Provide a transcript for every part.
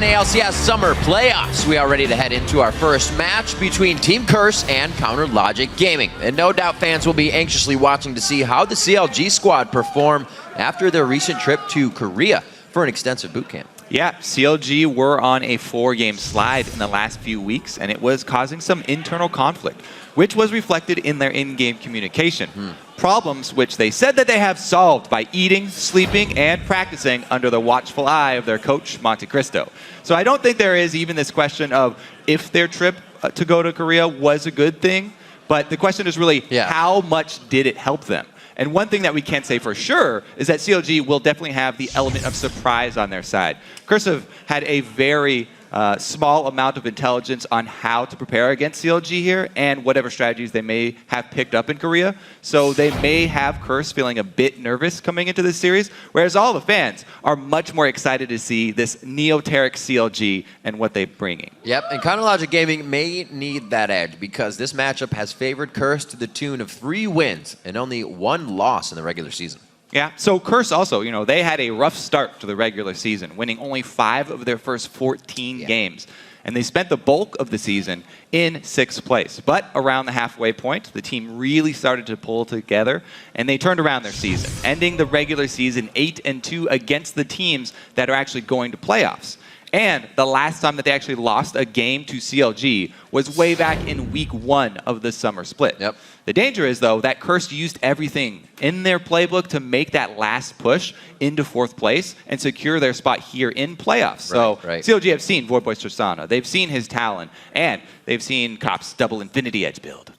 LCS Summer Playoffs. We are ready to head into our first match between Team Curse and Counter Logic Gaming. And no doubt fans will be anxiously watching to see how the CLG squad perform after their recent trip to Korea for an extensive boot camp. Yeah, CLG were on a 4-game slide in the last few weeks, and it was causing some internal conflict, which was reflected in their in-game communication. Problems which they said that they have solved by eating, sleeping, and practicing under the watchful eye of their coach, Monte Cristo. So I don't think there is even this question of if their trip to go to Korea was a good thing, but the question is really how much did it help them? And one thing that we can say for sure is that CLG will definitely have the element of surprise on their side. Curse have had a very small amount of intelligence on how to prepare against CLG here and whatever strategies they may have picked up in Korea. So they may have Curse feeling a bit nervous coming into this series, whereas all the fans are much more excited to see this neoteric CLG and what they're bringing. Yep, and Counter Logic Gaming may need that edge because this matchup has favored Curse to the tune of 3 wins and only 1 loss in the regular season. Yeah, so Curse also, you know, they had a rough start to the regular season, winning only 5 of their first 14 games. And they spent the bulk of the season in 6th place. But around the halfway point, the team really started to pull together, and they turned around their season, ending the regular season 8-2 against the teams that are actually going to playoffs. And the last time that they actually lost a game to CLG was way back in week 1 of the summer split. Yep. The danger is, though, that Curse used everything in their playbook to make that last push into 4th place and secure their spot here in playoffs. So CLG have seen Voidboy's Tristana, they've seen his talent, and they've seen Cop's double Infinity Edge build.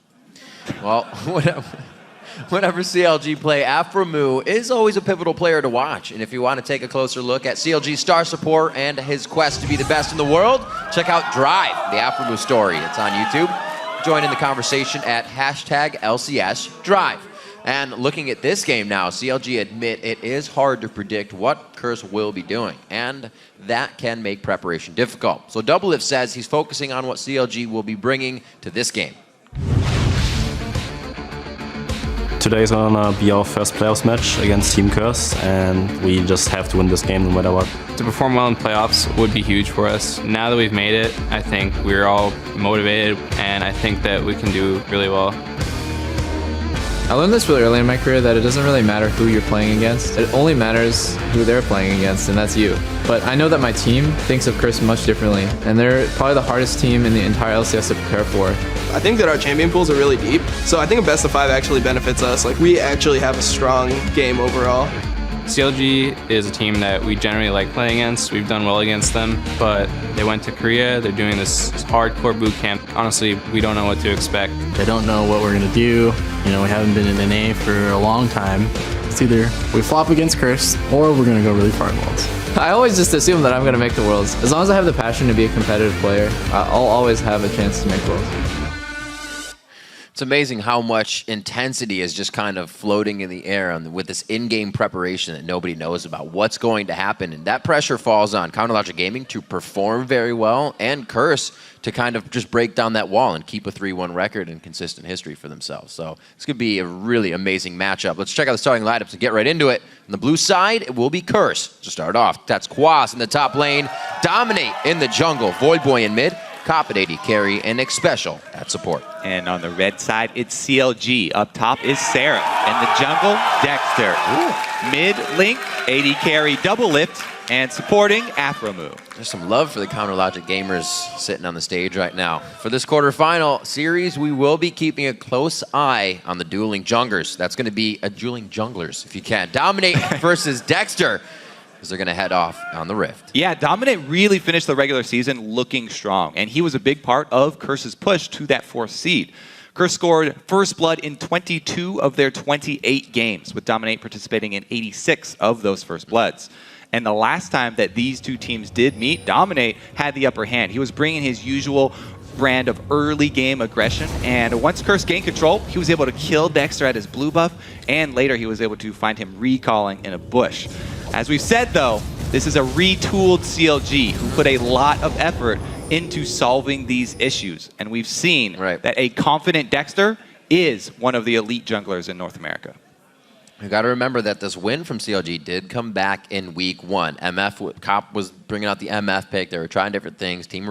Well, whenever CLG play, Afromu is always a pivotal player to watch. And if you want to take a closer look at CLG's star support and his quest to be the best in the world, check out Drive, the Afromu story. It's on YouTube. Join in the conversation at #LCSDrive. And looking at this game now, CLG admit it is hard to predict what Curse will be doing, and that can make preparation difficult. So Doublelift says he's focusing on what CLG will be bringing to this game. Today's gonna be our first playoffs match against Team Curse, and we just have to win this game no matter what. To perform well in playoffs would be huge for us. Now that we've made it, I think we're all motivated, and I think that we can do really well. I learned this really early in my career that it doesn't really matter who you're playing against. It only matters who they're playing against, and that's you. But I know that my team thinks of Curse much differently, and they're probably the hardest team in the entire LCS to prepare for. I think that our champion pools are really deep, so I think a best of 5 actually benefits us. Like, we actually have a strong game overall. CLG is a team that we generally like playing against. We've done well against them, but they went to Korea. They're doing this hardcore boot camp. Honestly, we don't know what to expect. They don't know what we're going to do. You know, we haven't been in NA for a long time. It's either we flop against Curse or we're going to go really far in Worlds. I always just assume that I'm going to make the Worlds. As long as I have the passion to be a competitive player, I'll always have a chance to make Worlds. It's amazing how much intensity is just kind of floating in the air with this in-game preparation that nobody knows about what's going to happen. And that pressure falls on Counter Logic Gaming to perform very well and Curse to kind of just break down that wall and keep a 3-1 record and consistent history for themselves. So it's going to be a really amazing matchup. Let's check out the starting lineups and get right into it. On the blue side, it will be Curse. To start off, that's Quas in the top lane, Dominate in the jungle, Voidboy in mid, Cop at AD carry, and Xpecial at support. And on the red side, it's CLG. Up top is Seraph. In the jungle, Dexter. Mid link, AD carry, Doublelift, and supporting Afromu. There's some love for the Counter Logic gamers sitting on the stage right now. For this quarterfinal series, we will be keeping a close eye on the dueling junglers. That's going to be a dueling junglers, if you can. Dominate versus Dexter, as they're going to head off on the Rift. Yeah, Dominate really finished the regular season looking strong, and he was a big part of Curse's push to that 4th seed. Curse scored first blood in 22 of their 28 games, with Dominate participating in 86 of those first bloods. And the last time that these two teams did meet, Dominate had the upper hand. He was bringing his usual brand of early game aggression, and once Curse gained control, he was able to kill Dexter at his blue buff, and later he was able to find him recalling in a bush. As we've said, though, this is a retooled CLG who put a lot of effort into solving these issues, and we've seen that a confident Dexter is one of the elite junglers in North America. You got to remember that this win from CLG did come back in week 1. Cop was bringing out the MF pick. They were trying different things. Teams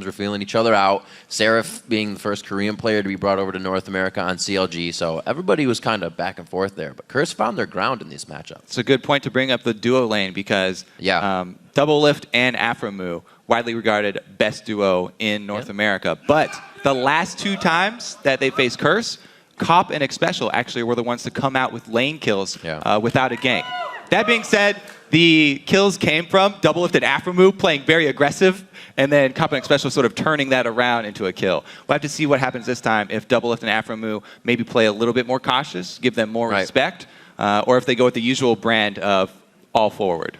were feeling each other out. Seraph being the first Korean player to be brought over to North America on CLG. So everybody was kind of back and forth there. But Curse found their ground in these matchups. It's a good point to bring up the duo lane because Double Lift and Afromu, widely regarded best duo in North America. But the last 2 times that they faced Curse, Cop and Xpecial actually were the ones to come out with lane kills without a gank. That being said, the kills came from Double Lift and Afromu playing very aggressive, and then Cop and Xpecial sort of turning that around into a kill. We'll have to see what happens this time if Double Lift and Afromu maybe play a little bit more cautious, give them more respect, or if they go with the usual brand of all forward.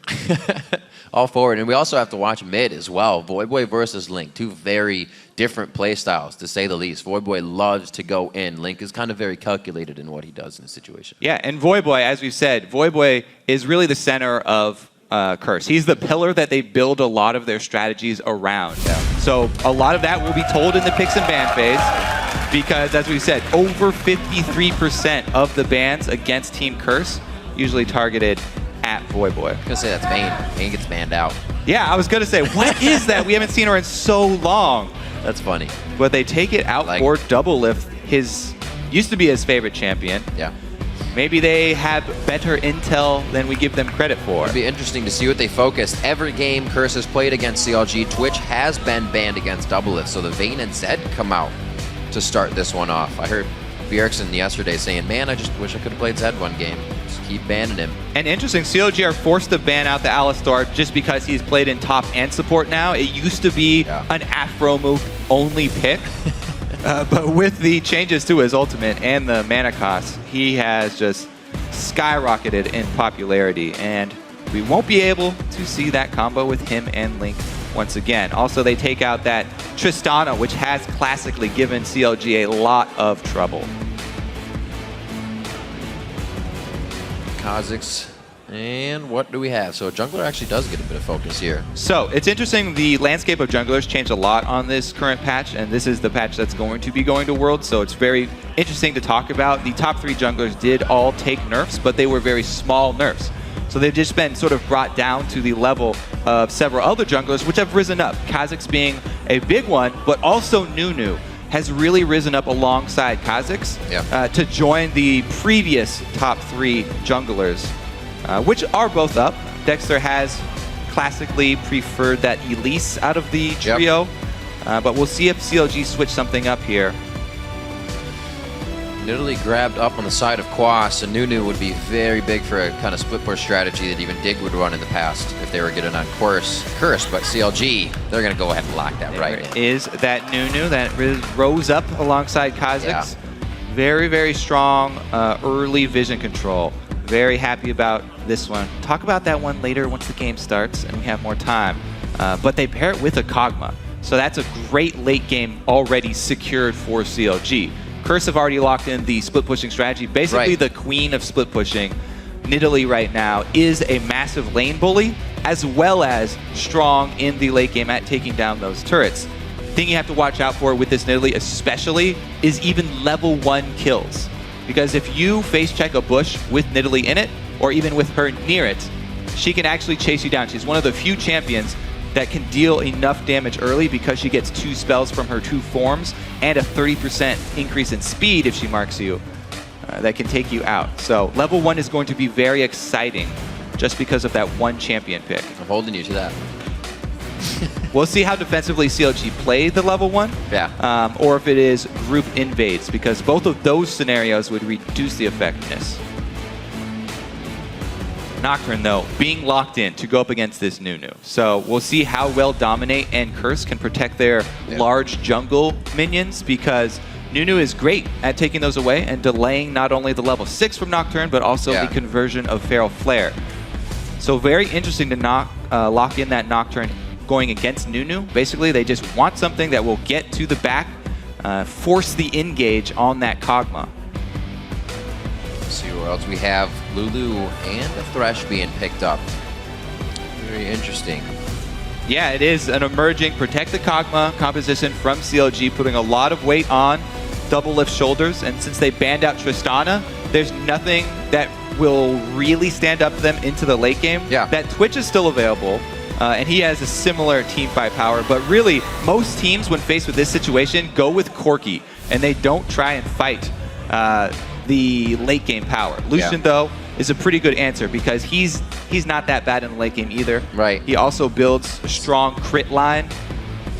All forward. And we also have to watch mid as well. Voidboy versus Link. 2 very different play styles, to say the least. Voidboy loves to go in. Link is kind of very calculated in what he does in this situation. Yeah, and Voidboy, as we said, Voidboy is really the center of Curse. He's the pillar that they build a lot of their strategies around. So a lot of that will be told in the picks and ban phase because, as we said, over 53% of the bans against Team Curse usually targeted at Voidboy. I was going to say that's Vayne. Vayne gets banned out. Yeah, I was going to say, what is that? We haven't seen her in so long. That's funny. But they take it out for Double Lift. His used to be his favorite champion. Yeah. Maybe they have better intel than we give them credit for. It'd be interesting to see what they focus. Every game Curse has played against CLG, Twitch has been banned against Double Lift, so the Vayne and Zed come out to start this one off. I heard Bjergsen yesterday saying, man, I just wish I could have played Zed one game. Just keep banning him. And interesting, CLG are forced to ban out the Alistar just because he's played in top and support now. It used to be an Afro move only pick. But with the changes to his ultimate and the mana cost, he has just skyrocketed in popularity. And we won't be able to see that combo with him and Link once again. Also, they take out that Tristana, which has classically given CLG a lot of trouble. Kha'Zix, and what do we have? So jungler actually does get a bit of focus here. So it's interesting, the landscape of junglers changed a lot on this current patch, and this is the patch that's going to be going to Worlds, so it's very interesting to talk about. The top 3 junglers did all take nerfs, but they were very small nerfs. So they've just been sort of brought down to the level of several other junglers, which have risen up. Kha'Zix being a big one, but also Nunu has really risen up alongside Kha'Zix to join the previous top 3 junglers, which are both up. Dexter has classically preferred that Elise out of the trio, but we'll see if CLG switch something up here. Nidalee grabbed up on the side of Quas, and Nunu would be very big for a kind of split push strategy that even Dig would run in the past if they were getting on Curse. But CLG, they're going to go ahead and lock that right in. Is that Nunu that rose up alongside Kha'Zix. Very, very strong early vision control. Very happy about this one. Talk about that one later once the game starts and we have more time. But they pair it with a Kog'Maw. So that's a great late game already secured for CLG. Curse have already locked in the split pushing strategy. Basically the queen of split pushing. Nidalee right now is a massive lane bully as well as strong in the late game at taking down those turrets. The thing you have to watch out for with this Nidalee especially is even level 1 kills. Because if you face check a bush with Nidalee in it, or even with her near it, she can actually chase you down. She's one of the few champions that can deal enough damage early because she gets 2 spells from her 2 forms and a 30% increase in speed if she marks you that can take you out. So level 1 is going to be very exciting just because of that one champion pick. I'm holding you to that. We'll see how defensively CLG play the level 1, or if it is group invades, because both of those scenarios would reduce the effectiveness. Nocturne, though, being locked in to go up against this Nunu. So we'll see how well Dominate and Curse can protect their large jungle minions, because Nunu is great at taking those away and delaying not only the level 6 from Nocturne, but also the conversion of Feral Flare. So very interesting to lock in that Nocturne going against Nunu. Basically, they just want something that will get to the back, force the engage on that Kog'Maw. Let's see where else we have. Lulu and the Thresh being picked up. Very interesting. Yeah, it is an emerging protect the Kog'Maw composition from CLG, putting a lot of weight on Double Lift shoulders. And since they banned out Tristana, there's nothing that will really stand up to them into the late game, Yeah. that Twitch is still available. And he has a similar team fight power. But really, most teams, when faced with this situation, go with Corki. And they don't try and fight the late game power. Lucian, though, is a pretty good answer because he's not that bad in the late game either. Right. He also builds a strong crit line.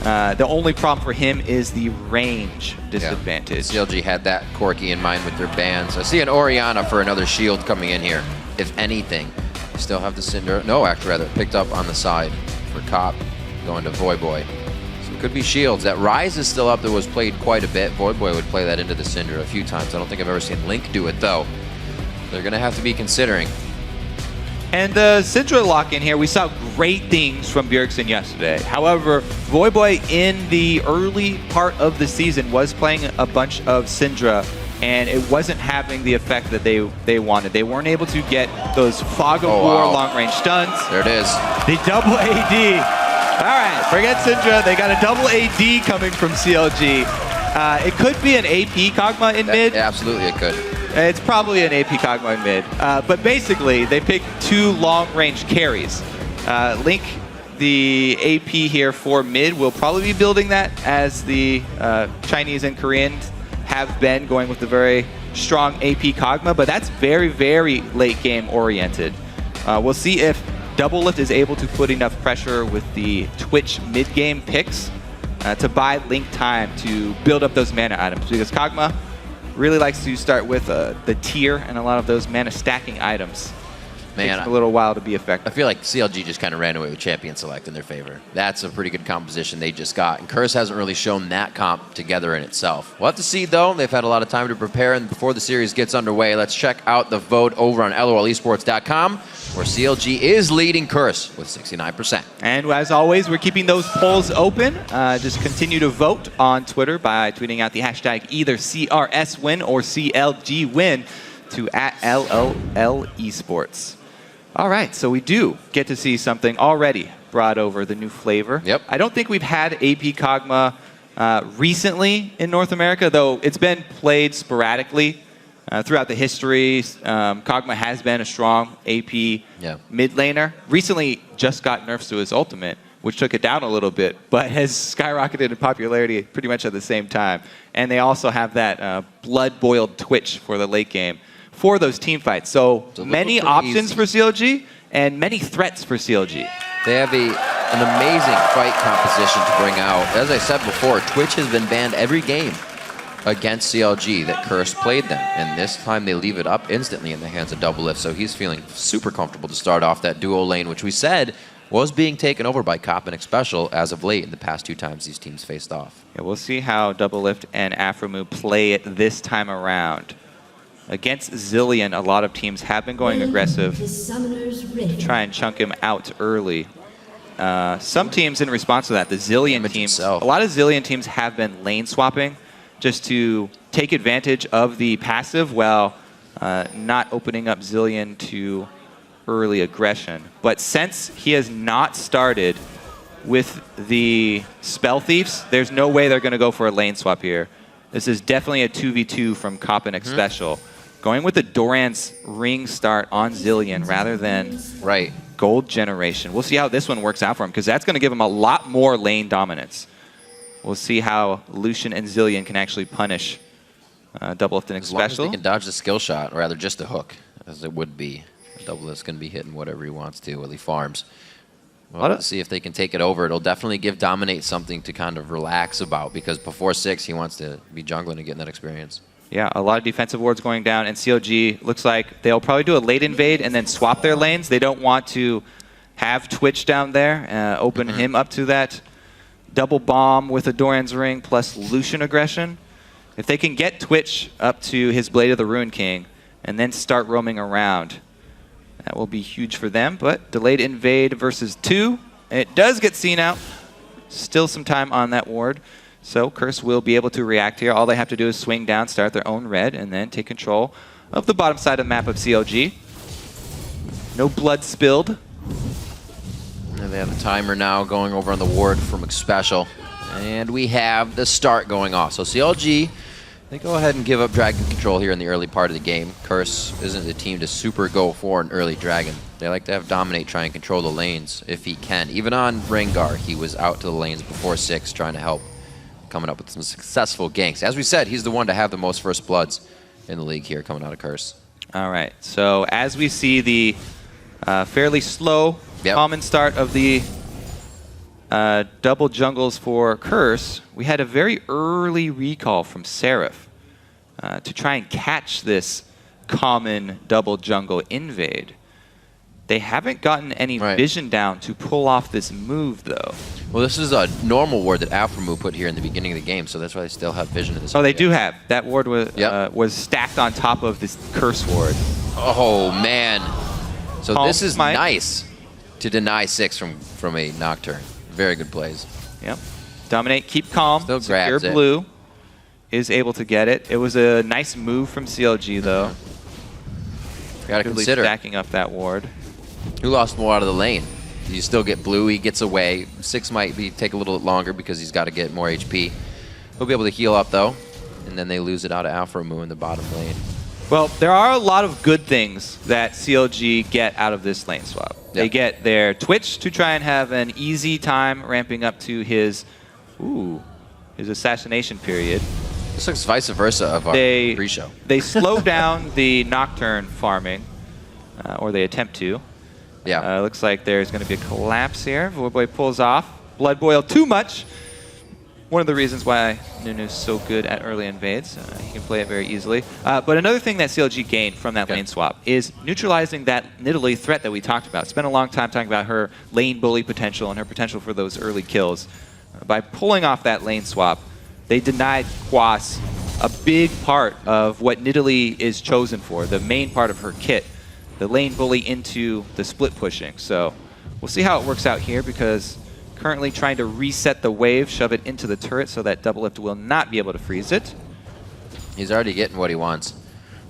The only problem for him is the range disadvantage. CLG had that Corki in mind with their bans. I see an Orianna for another shield coming in here, if anything. Still have the Cinder. No, actually, rather, picked up on the side for Cop, going to Voyboy. So it could be shields. That Rise is still up. That was played quite a bit. Voyboy would play that into the Cinder a few times. I don't think I've ever seen Link do it, though. They're going to have to be considering. And the Syndra lock-in here, we saw great things from Bjergsen yesterday. However, Voyboy in the early part of the season was playing a bunch of Syndra, and it wasn't having the effect that they wanted. They weren't able to get those Fog of War long-range stuns. There it is. The double AD. All right, forget Syndra. They got a double AD coming from CLG. It could be an AP Kog'Maw in mid. Absolutely, it could. It's probably an AP Kog'Maw in mid. But basically, they picked 2 long-range carries. Link, the AP here for mid, will probably be building that as the Chinese and Koreans have been going with the very strong AP Kog'Maw, but that's very, very late game oriented. We'll see if Doublelift is able to put enough pressure with the Twitch mid-game picks to buy Link time to build up those mana items, because Kog'Maw really likes to start with the tier and a lot of those mana stacking items. Man, takes a little while to be effective. I feel like CLG just kind of ran away with champion select in their favor. That's a pretty good composition they just got. And Curse hasn't really shown that comp together in itself. We'll have to see, though. They've had a lot of time to prepare. And before the series gets underway, let's check out the vote over on LOLesports.com, where CLG is leading Curse with 69%. And as always, we're keeping those polls open. Just continue to vote on Twitter by tweeting out the hashtag either CRSWin or CLGWin to @LOLesports. All right, so we do get to see something already brought over, the new flavor. Yep. I don't think we've had AP Kog'Maw recently in North America, though it's been played sporadically throughout the history. Kog'Maw has been a strong AP mid laner. Recently just got nerfs to his ultimate, which took it down a little bit, but has skyrocketed in popularity pretty much at the same time. And they also have that blood-boiled Twitch for the late game for those team fights. So many options for CLG and many threats for CLG. They have an amazing fight composition to bring out. As I said before, Twitch has been banned every game against CLG that Curse played them. And this time they leave it up instantly in the hands of Doublelift. So he's feeling super comfortable to start off that duo lane, which we said was being taken over by Cop and Xpecial as of late in the past 2 times these teams faced off. Yeah, we'll see how Doublelift and Afromu play it this time around. Against Zilean, a lot of teams have been going aggressive to try and chunk him out early. Some teams, in response to that, the Zilean teams, a lot of Zilean teams have been lane swapping just to take advantage of the passive while not opening up Zilean to early aggression. But since he has not started with the Spell Thieves, there's no way they're going to go for a lane swap here. This is definitely a 2v2 from Cop and Xpecial. Going with the Doran's ring start on Zilean rather than gold generation. We'll see how this one works out for him, because that's going to give him a lot more lane dominance. We'll see how Lucian and Zilean can actually punish Doublelift and Xpecial. As long as they can dodge the skill shot, or rather just the hook, as it would be. Doublelift's going to be hitting whatever he wants to while he farms. Well, let's see if they can take it over. It'll definitely give Dominate something to kind of relax about, because before 6, he wants to be jungling and getting that experience. Yeah, a lot of defensive wards going down, and CLG looks like they'll probably do a late invade and then swap their lanes. They don't want to have Twitch down there, open him up to that double bomb with a Doran's Ring plus Lucian aggression. If they can get Twitch up to his Blade of the Ruin King and then start roaming around, that will be huge for them. But delayed invade versus 2. It does get seen out. Still some time on that ward. So Curse will be able to react here. All they have to do is swing down, start their own red, and then take control of the bottom side of the map of CLG. No blood spilled. And they have a timer now going over on the ward from Xpecial. And we have the start going off. So CLG They go ahead and give up dragon control here in the early part of the game. Curse isn't the team to super go for an early dragon. They like to have Dominate try and control the lanes if he can. Even on Rengar, he was out to the lanes before 6 trying to help, coming up with some successful ganks. As we said, he's the one to have the most first bloods in the league here coming out of Curse. All right, so as we see the fairly slow common start of the double jungles for Curse, we had a very early recall from Seraph to try and catch this common double jungle invade. They haven't gotten any vision down to pull off this move, though. Well, this is a normal ward that Alphamu put here in the beginning of the game, so that's why they still have vision in this. Oh, they do have. That ward was stacked on top of this Curse ward. Oh, man. So Calm this is Smite. nice to deny 6 from a Nocturne. Very good plays. Yep. Dominate, keep calm. Still Secure grabs it. Blue is able to get it. It was a nice move from CLG, though. Got to Goodly consider. stacking up that ward. Who lost more out of the lane? You still get Blue, he gets away. 6 might take a little longer because he's got to get more HP. He'll be able to heal up, though. And then they lose it out of Alphamu in the bottom lane. Well, there are a lot of good things that CLG get out of this lane swap. Yep. They get their Twitch to try and have an easy time ramping up to his assassination period. This looks vice versa of our pre-show. They slow down the Nocturne farming, or they attempt to. Yeah. Looks like there's going to be a collapse here. Voidboy pulls off. Blood Boil too much. One of the reasons why Nunu's so good at early invades. He can play it very easily. But another thing that CLG gained from that lane swap is neutralizing that Nidalee threat that we talked about. Spent a long time talking about her lane bully potential and her potential for those early kills. By pulling off that lane swap, they denied Quas a big part of what Nidalee is chosen for, the main part of her kit, the lane bully into the split pushing. So we'll see how it works out here, because currently trying to reset the wave, shove it into the turret so that Double Lift will not be able to freeze it. He's already getting what he wants.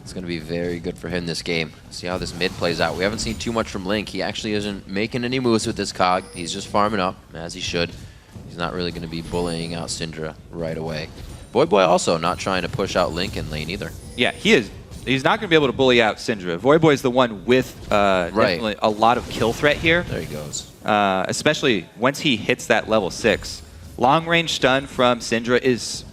It's going to be very good for him this game. See how this mid plays out. We haven't seen too much from Link. He actually isn't making any moves with this cog. He's just farming up, as he should. He's not really going to be bullying out Syndra right away. Voidboy also not trying to push out Link in lane either. Yeah, he is. He's not going to be able to bully out Syndra. Voidboy is the one with definitely a lot of kill threat here. There he goes. Especially once he hits that level 6. Long range stun from Syndra is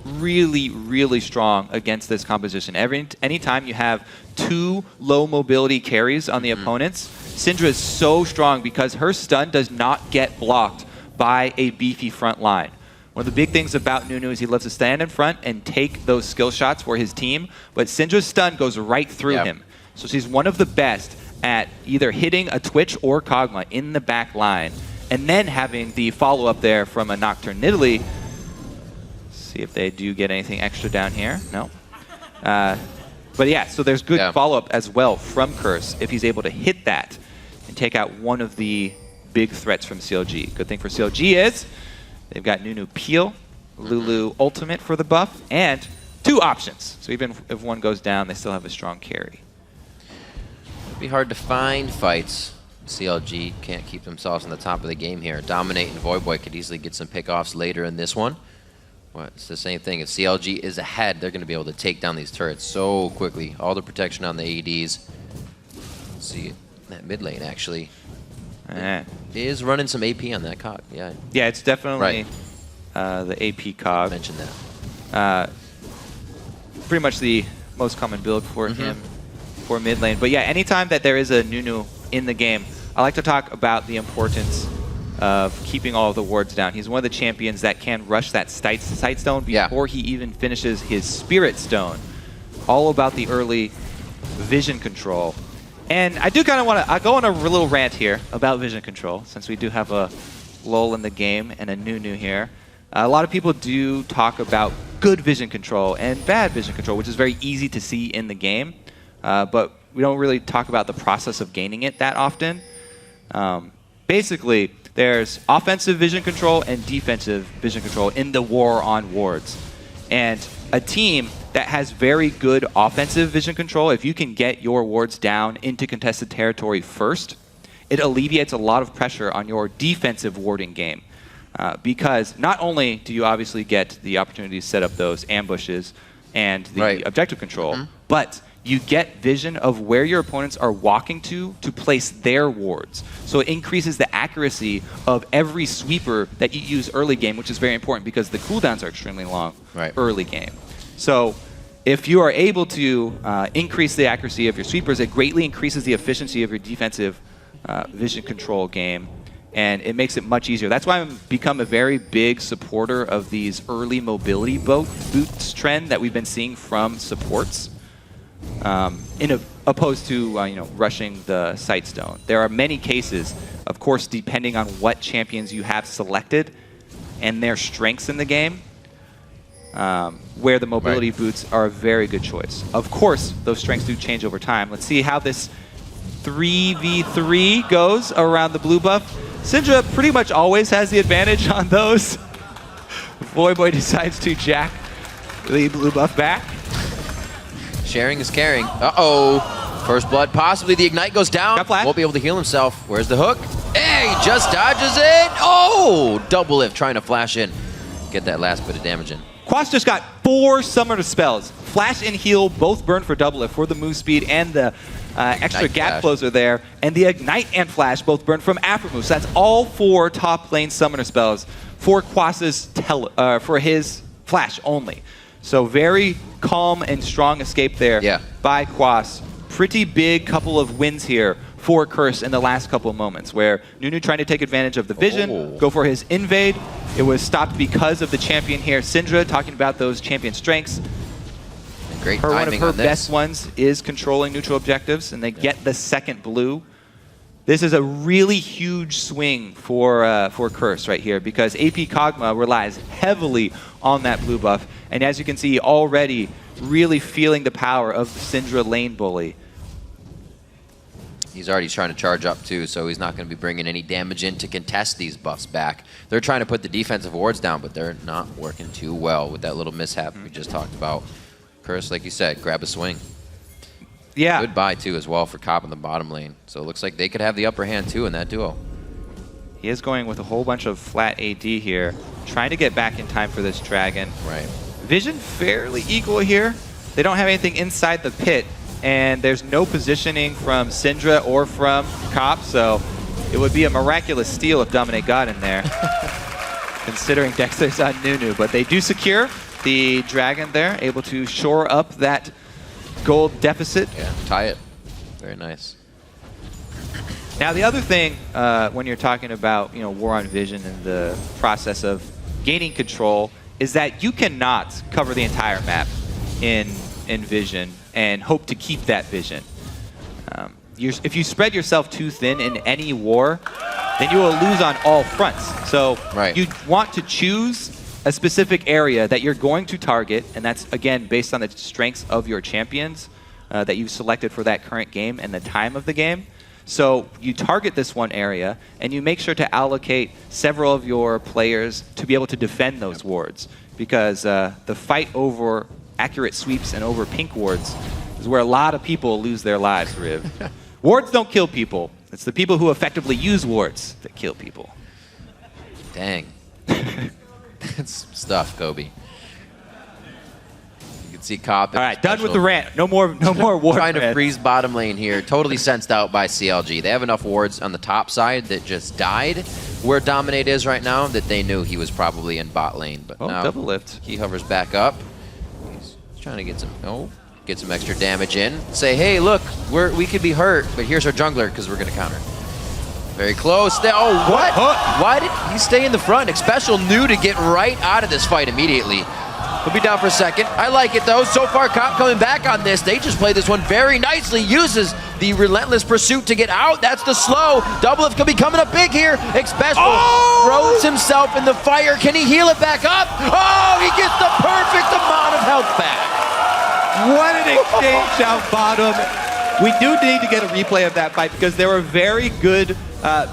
really, really strong against this composition. Anytime you have 2 low mobility carries on the opponents, Syndra is so strong because her stun does not get blocked by a beefy front line. One of the big things about Nunu is he loves to stand in front and take those skill shots for his team, but Syndra's stun goes right through him. So she's one of the best at either hitting a Twitch or Kog'Maw in the back line, and then having the follow-up there from a Nocturne Nidalee. See if they do get anything extra down here. No. But yeah, so there's good follow-up as well from Curse if he's able to hit that and take out one of the big threats from CLG. Good thing for CLG is they've got Nunu Peel, Lulu Ultimate for the buff, and 2 options. So even if one goes down, they still have a strong carry. It'd be hard to find fights. CLG can't keep themselves on the top of the game here. Dominate and Voidboy could easily get some pickoffs later in this one. Well, it's the same thing. If CLG is ahead, they're going to be able to take down these turrets so quickly. All the protection on the ADs. Let's see that mid lane actually is running some AP on that cog. Yeah, it's definitely the AP cog. Mentioned that. Pretty much the most common build for him for mid lane. But yeah, anytime that there is a Nunu in the game, I like to talk about the importance of keeping all of the wards down. He's one of the champions that can rush that sight stone before he even finishes his spirit stone. All about the early vision control. And I do kind of want to go on a little rant here about vision control, since we do have a lull in the game and a Nunu here. A lot of people do talk about good vision control and bad vision control, which is very easy to see in the game. But we don't really talk about the process of gaining it that often. Basically, there's offensive vision control and defensive vision control in the war on wards. And a team that has very good offensive vision control, if you can get your wards down into contested territory first, it alleviates a lot of pressure on your defensive warding game. Because not only do you obviously get the opportunity to set up those ambushes and the objective control, but you get vision of where your opponents are walking to place their wards. So it increases the accuracy of every sweeper that you use early game, which is very important because the cooldowns are extremely long early game. So if you are able to increase the accuracy of your sweepers, it greatly increases the efficiency of your defensive vision control game, and it makes it much easier. That's why I've become a very big supporter of these early mobility boots trend that we've been seeing from supports, opposed to rushing the Sightstone. There are many cases, of course, depending on what champions you have selected and their strengths in the game, where the mobility boots are a very good choice. Of course, those strengths do change over time. Let's see how this 3v3 goes around the blue buff. Syndra pretty much always has the advantage on those. Voyboy decides to jack the blue buff back. Sharing is caring. Uh-oh. First blood, possibly. The ignite goes down. Won't be able to heal himself. Where's the hook? Hey, just dodges it. Oh, double lift trying to flash in. Get that last bit of damage in. Quas just got 4 summoner spells. Flash and heal both burn for double lift for the move speed and the extra gap closer there. And the ignite and flash both burn from after move. So that's all 4 top lane summoner spells for Quas's for his flash only. So very calm and strong escape there by Quas. Pretty big couple of wins here for Curse in the last couple of moments, where Nunu trying to take advantage of the vision, go for his invade. It was stopped because of the champion here. Syndra talking about those champion strengths. Great timing one of her on this. best ones is controlling neutral objectives, and they get the second blue. This is a really huge swing for Curse right here, because AP Kog'Maw relies heavily on that blue buff. And as you can see, already really feeling the power of the Syndra lane bully. He's already trying to charge up too, so he's not going to be bringing any damage in to contest these buffs back. They're trying to put the defensive wards down, but they're not working too well with that little mishap we just talked about. Curse, like you said, grab a swing. Yeah. Good buy too as well for Cop in the bottom lane. So it looks like they could have the upper hand too in that duo. He is going with a whole bunch of flat AD here, trying to get back in time for this dragon. Right. Vision fairly equal here. They don't have anything inside the pit, and there's no positioning from Syndra or from Cop, so it would be a miraculous steal if Dominate got in there, considering Dexter's on Nunu. But they do secure the dragon there, able to shore up that gold deficit. Yeah, tie it. Very nice. Now the other thing, when you're talking about War on Vision and the process of gaining control, is that you cannot cover the entire map in Vision and hope to keep that vision. If you spread yourself too thin in any war, then you will lose on all fronts. So you want to choose a specific area that you're going to target, and that's, again, based on the strengths of your champions that you've selected for that current game and the time of the game. So you target this one area, and you make sure to allocate several of your players to be able to defend those wards, because the fight over accurate sweeps and over pink wards is where a lot of people lose their lives, Riv. Wards don't kill people. It's the people who effectively use wards that kill people. Dang. That's stuff, Kobe. You can see Cop. All right, done with the rant. No more ward Trying to rant. freeze bottom lane here. Totally sensed out by CLG. They have enough wards on the top side that just died where Dominate is right now that they knew he was probably in bot lane. But now double lift. He hovers back up. He's trying to get some extra damage in. Say, hey, look, we could be hurt, but here's our jungler because we're going to counter. Very close. Oh, what? Why did he stay in the front? Xpecial knew to get right out of this fight immediately. He'll be down for a second. I like it, though. So far, Cop coming back on this. They just play this one very nicely. Uses the relentless pursuit to get out. That's the slow. Double lift could be coming up big here. Xpecial throws himself in the fire. Can he heal it back up? Oh, he gets the perfect amount of health back. What an exchange out bottom. We do need to get a replay of that fight because there were very good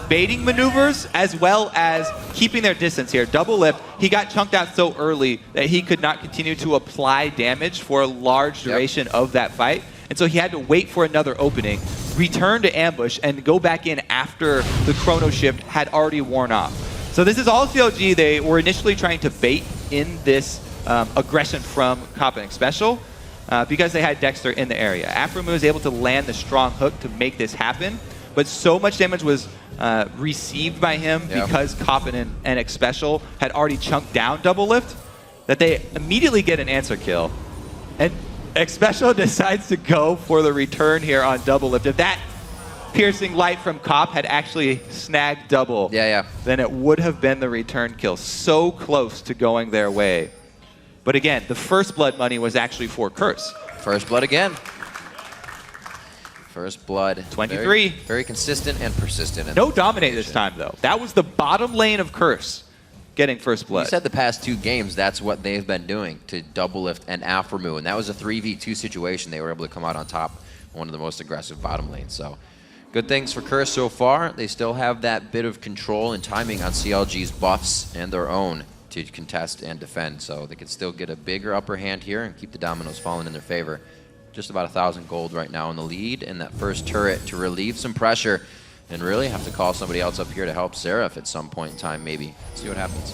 baiting maneuvers as well as keeping their distance here. Double lift, he got chunked out so early that he could not continue to apply damage for a large duration of that fight. And so he had to wait for another opening, return to ambush, and go back in after the chrono shift had already worn off. So this is all CLG. They were initially trying to bait in this aggression from Copping Special because they had Dexter in the area. Aphromoo was able to land the strong hook to make this happen, but so much damage was received by him because Coppin and X Special had already chunked down Double Lift that they immediately get an answer kill. And X Special decides to go for the return here on Double Lift. If that piercing light from Cop had actually snagged Double, then it would have been the return kill. So close to going their way. But again, the first blood money was actually for Curse. First blood again. First blood. 23. Very consistent and persistent. No dominate this time, though. That was the bottom lane of Curse getting first blood. You said the past 2 games, that's what they've been doing to Double Lift and Aphromoo, and that was a 3v2 situation. They were able to come out on top, one of the most aggressive bottom lanes. So good things for Curse so far. They still have that bit of control and timing on CLG's buffs and their own to contest and defend, so they could still get a bigger upper hand here and keep the dominoes falling in their favor. Just about 1,000 gold right now in the lead, and that first turret to relieve some pressure and really have to call somebody else up here to help Seraph at some point in time, maybe. See what happens.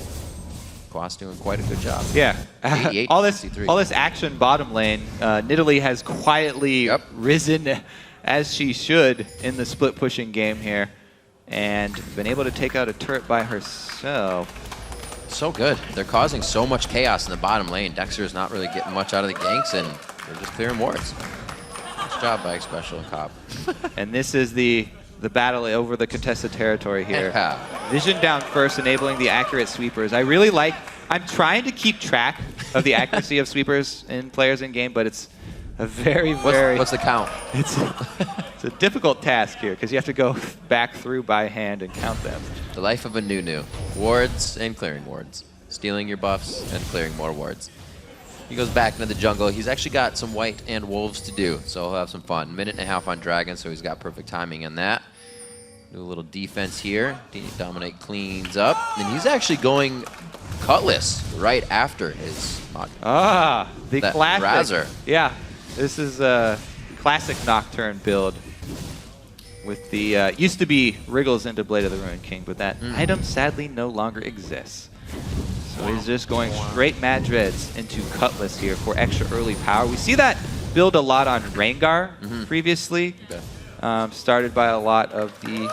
Quas doing quite a good job. Yeah. 88, all this action bottom lane, Nidalee has quietly risen as she should in the split pushing game here and been able to take out a turret by herself. So good. They're causing so much chaos in the bottom lane. Dexter's not really getting much out of the ganks, and they're just clearing wards. Nice job by X Special and Cop. And this is the battle over the contested territory here. Vision down first, enabling the accurate sweepers. I really like, I'm trying to keep track of the accuracy of sweepers in players in game, but it's a very, What's the count? It's a difficult task here because you have to go back through by hand and count them. The life of a Nunu. Wards and clearing wards. Stealing your buffs and clearing more wards. He goes back into the jungle. He's actually got some white and wolves to do, so he'll have some fun. 1.5 on Dragon, so he's got perfect timing in that. Do a little defense here. Dominate cleans up. And he's actually going Cutlass right after his mod. The classic. Razor. Yeah, this is a classic Nocturne build with the, used to be Wriggles into Blade of the Ruined King, but that item sadly no longer exists. So he's just going straight Mad Dreads into Cutlass here for extra early power. We see that build a lot on Rengar previously. Started by a lot of the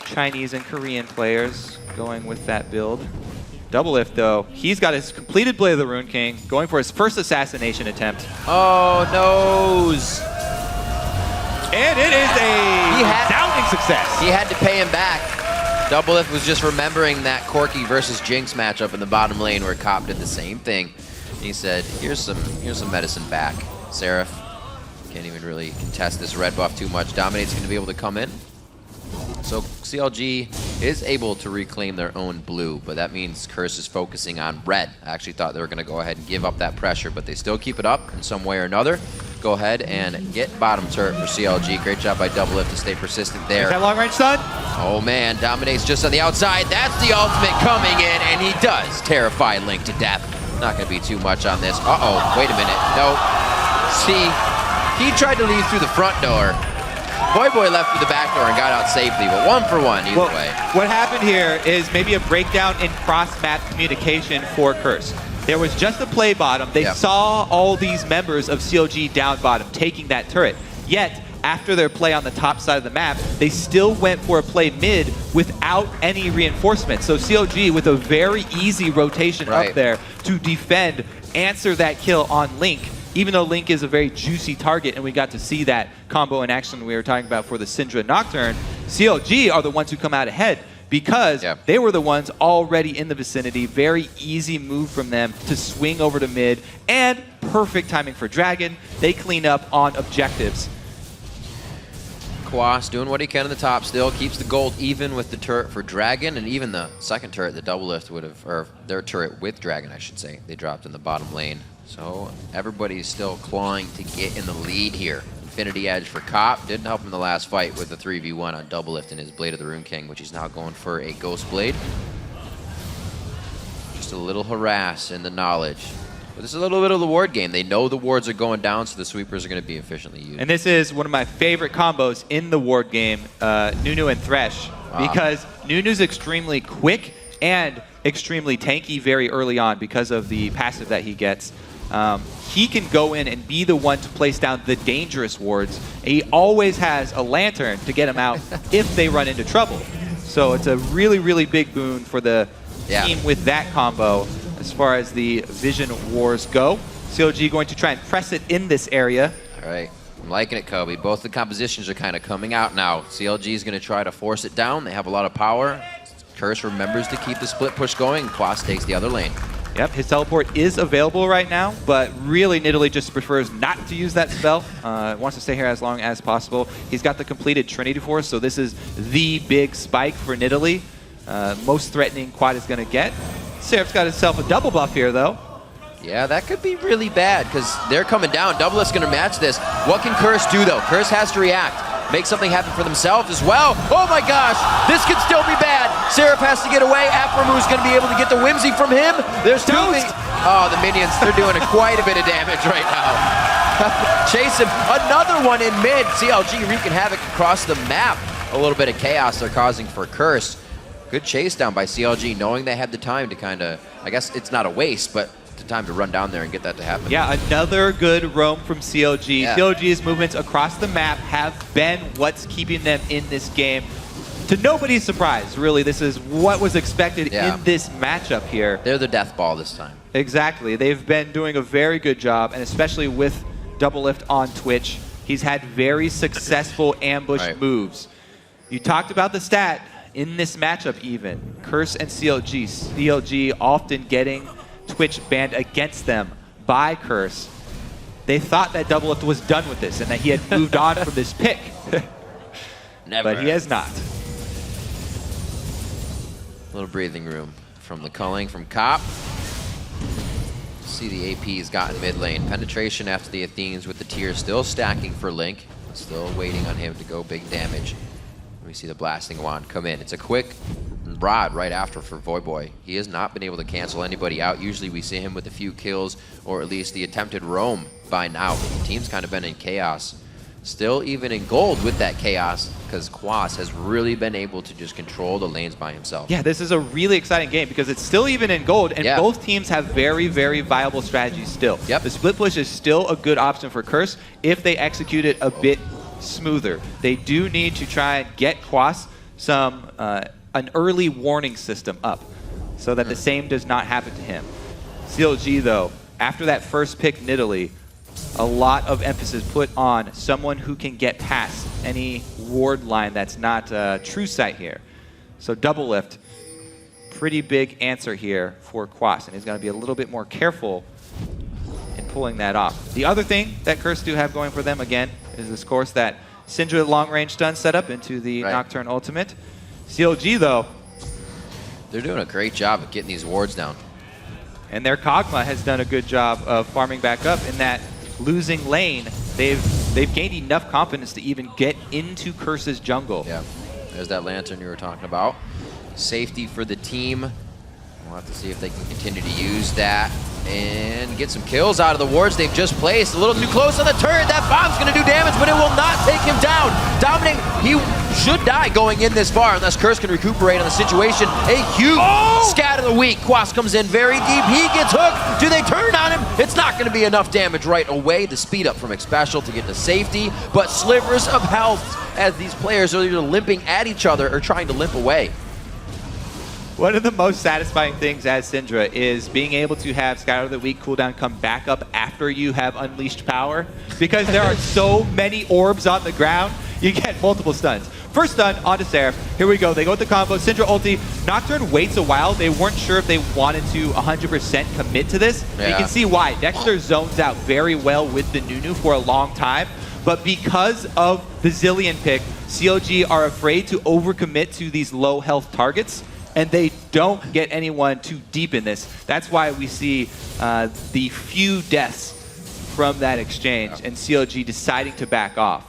Chinese and Korean players going with that build. Double Lift, though, he's got his completed Blade of the Ruined King, going for his first assassination attempt. Oh, noes! And it is a resounding success. He had to pay him back. Double Lift was just remembering that Corki versus Jinx matchup in the bottom lane where Cop did the same thing. He said, here's some medicine back. Seraph can't even really contest this red buff too much. Dominate's going to be able to come in. So CLG is able to reclaim their own blue, but that means Curse is focusing on red. I actually thought they were going to go ahead and give up that pressure, but they still keep it up in some way or another. Go ahead and get bottom turret for CLG. Great job by Double Lift to stay persistent there. Is that long range stun? Oh man, Dominate's just on the outside. That's the ultimate coming in, and he does terrify Link to death. Not going to be too much on this. Uh-oh, wait a minute. Nope. See, he tried to leave through the front door. Boy left through the back door and got out safely, but 1 for 1 either way. What happened here is maybe a breakdown in cross-map communication for Curse. There was just a play bottom. They saw all these members of CLG down bottom taking that turret. Yet, after their play on the top side of the map, they still went for a play mid without any reinforcement. So CLG, with a very easy rotation up there to defend, answer that kill on Link, even though Link is a very juicy target, and we got to see that combo in action we were talking about for the Syndra Nocturne, CLG are the ones who come out ahead because they were the ones already in the vicinity. Very easy move from them to swing over to mid, and perfect timing for Dragon. They clean up on objectives. Quas doing what he can on the top still, keeps the gold even with the turret for Dragon, and even the second turret, the Double Lift would have, or their turret with Dragon, I should say, they dropped in the bottom lane. So everybody's still clawing to get in the lead here. Infinity Edge for Cop. Didn't help him in the last fight with the 3v1 on Double Lift and his Blade of the Ruined King, which he's now going for a Ghost Blade. Just a little harass in the knowledge. But this is a little bit of the ward game. They know the wards are going down, so the sweepers are going to be efficiently used. And this is one of my favorite combos in the ward game, Nunu and Thresh, because Nunu's extremely quick and extremely tanky very early on because of the passive that he gets. He can go in and be the one to place down the dangerous wards. He always has a lantern to get him out if they run into trouble. So it's a really, really big boon for the team with that combo as far as the vision wars go. CLG going to try and press it in this area. All right. I'm liking it, Kobe. Both the compositions are kind of coming out now. CLG is going to try to force it down. They have a lot of power. Curse remembers to keep the split push going. Quas takes the other lane. Yep, his teleport is available right now, but really Nidalee just prefers not to use that spell. Wants to stay here as long as possible. He's got the completed Trinity Force, so this is the big spike for Nidalee. Most threatening Quad is going to get. Seraph's got himself a double buff here, though. Yeah, that could be really bad because they're coming down. Doublelift's going to match this. What can Curse do, though? Curse has to react. Make something happen for themselves as well. Oh my gosh, this could still be bad. Seraph has to get away. Aphromu's going to be able to get the Whimsy from him. There's two. Oh, the minions, they're doing quite a bit of damage right now. Chase him. Another one in mid. CLG wreaking havoc across the map. A little bit of chaos they're causing for Curse. Good chase down by CLG, knowing they had the time to kind of, I guess it's not a waste, but the time to run down there and get that to happen. Yeah, another good roam from CLG. Yeah. CLG's movements across the map have been what's keeping them in this game. To nobody's surprise, really, this is what was expected in this matchup here. They're the death ball this time. Exactly. They've been doing a very good job, and especially with Doublelift on Twitch, he's had very successful ambush moves. You talked about the stat in this matchup even. Curse and CLG. CLG often getting Twitch banned against them by Curse. They thought that Doublelift was done with this and that he had moved on from this pick. Never. But he has not. A little breathing room from the culling from Cop. See the AP's got in mid lane. Penetration after the Athenes with the tier still stacking for Link. Still waiting on him to go big damage. We see the blasting wand come in. It's a quick rod right after for Voyboy. He has not been able to cancel anybody out. Usually we see him with a few kills or at least the attempted roam by now. The team's kind of been in chaos. Still even in gold with that chaos because Quas has really been able to just control the lanes by himself. Yeah, this is a really exciting game because it's still even in gold and both teams have very, very viable strategies still. Yep. The split push is still a good option for Curse if they execute it a bit smoother. They do need to try and get Quas some an early warning system up so that the same does not happen to him. CLG though, after that first pick Nidalee, a lot of emphasis put on someone who can get past any ward line that's not true sight here. So Doublelift, pretty big answer here for Quas, and he's going to be a little bit more careful in pulling that off. The other thing that Curse do have going for them, again, is this course that Syndra long-range stun setup into the Nocturne ultimate. CLG, though, they're doing a great job of getting these wards down. And their Kog'Maw has done a good job of farming back up in that losing lane. They've gained enough confidence to even get into Curse's jungle. Yeah, there's that lantern you were talking about. Safety for the team. We'll have to see if they can continue to use that and get some kills out of the wards they've just placed. A little too close on the turret. That bomb's going to do damage, but it will not take him down. Dominating, he should die going in this far unless Curse can recuperate on the situation. A huge scat of the week. Quas comes in very deep. He gets hooked. Do they turn on him? It's not going to be enough damage right away. The speed up from Xpecial to get to safety, but slivers of health as these players are either limping at each other or trying to limp away. One of the most satisfying things as Syndra is being able to have Scatter of the Week cooldown come back up after you have unleashed power, because there are so many orbs on the ground, you get multiple stuns. First stun onto Seraph. Here we go. They go with the combo. Syndra ulti. Nocturne waits a while. They weren't sure if they wanted to 100% commit to this. Yeah. You can see why. Dexter zones out very well with the Nunu for a long time, but because of the Zillion pick, CLG are afraid to overcommit to these low health targets, and they don't get anyone too deep in this. That's why we see the few deaths from that exchange and CLG deciding to back off.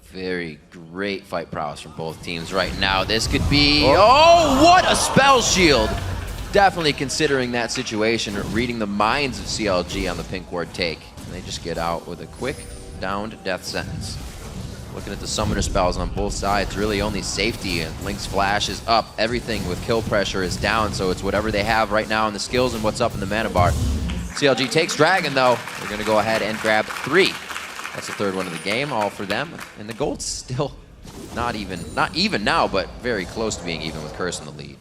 Very great fight prowess from both teams right now. This could be, oh, what a spell shield. Definitely considering that situation, reading the minds of CLG on the pink ward take. And they just get out with a quick downed death sentence. Looking at the summoner spells on both sides, really only safety, and Link's flash is up. Everything with kill pressure is down, so it's whatever they have right now in the skills and what's up in the mana bar. CLG takes Dragon, though. They're going to go ahead and grab 3. That's the 3rd one of the game, all for them. And the gold's still not even now, but very close to being even with Curse in the lead.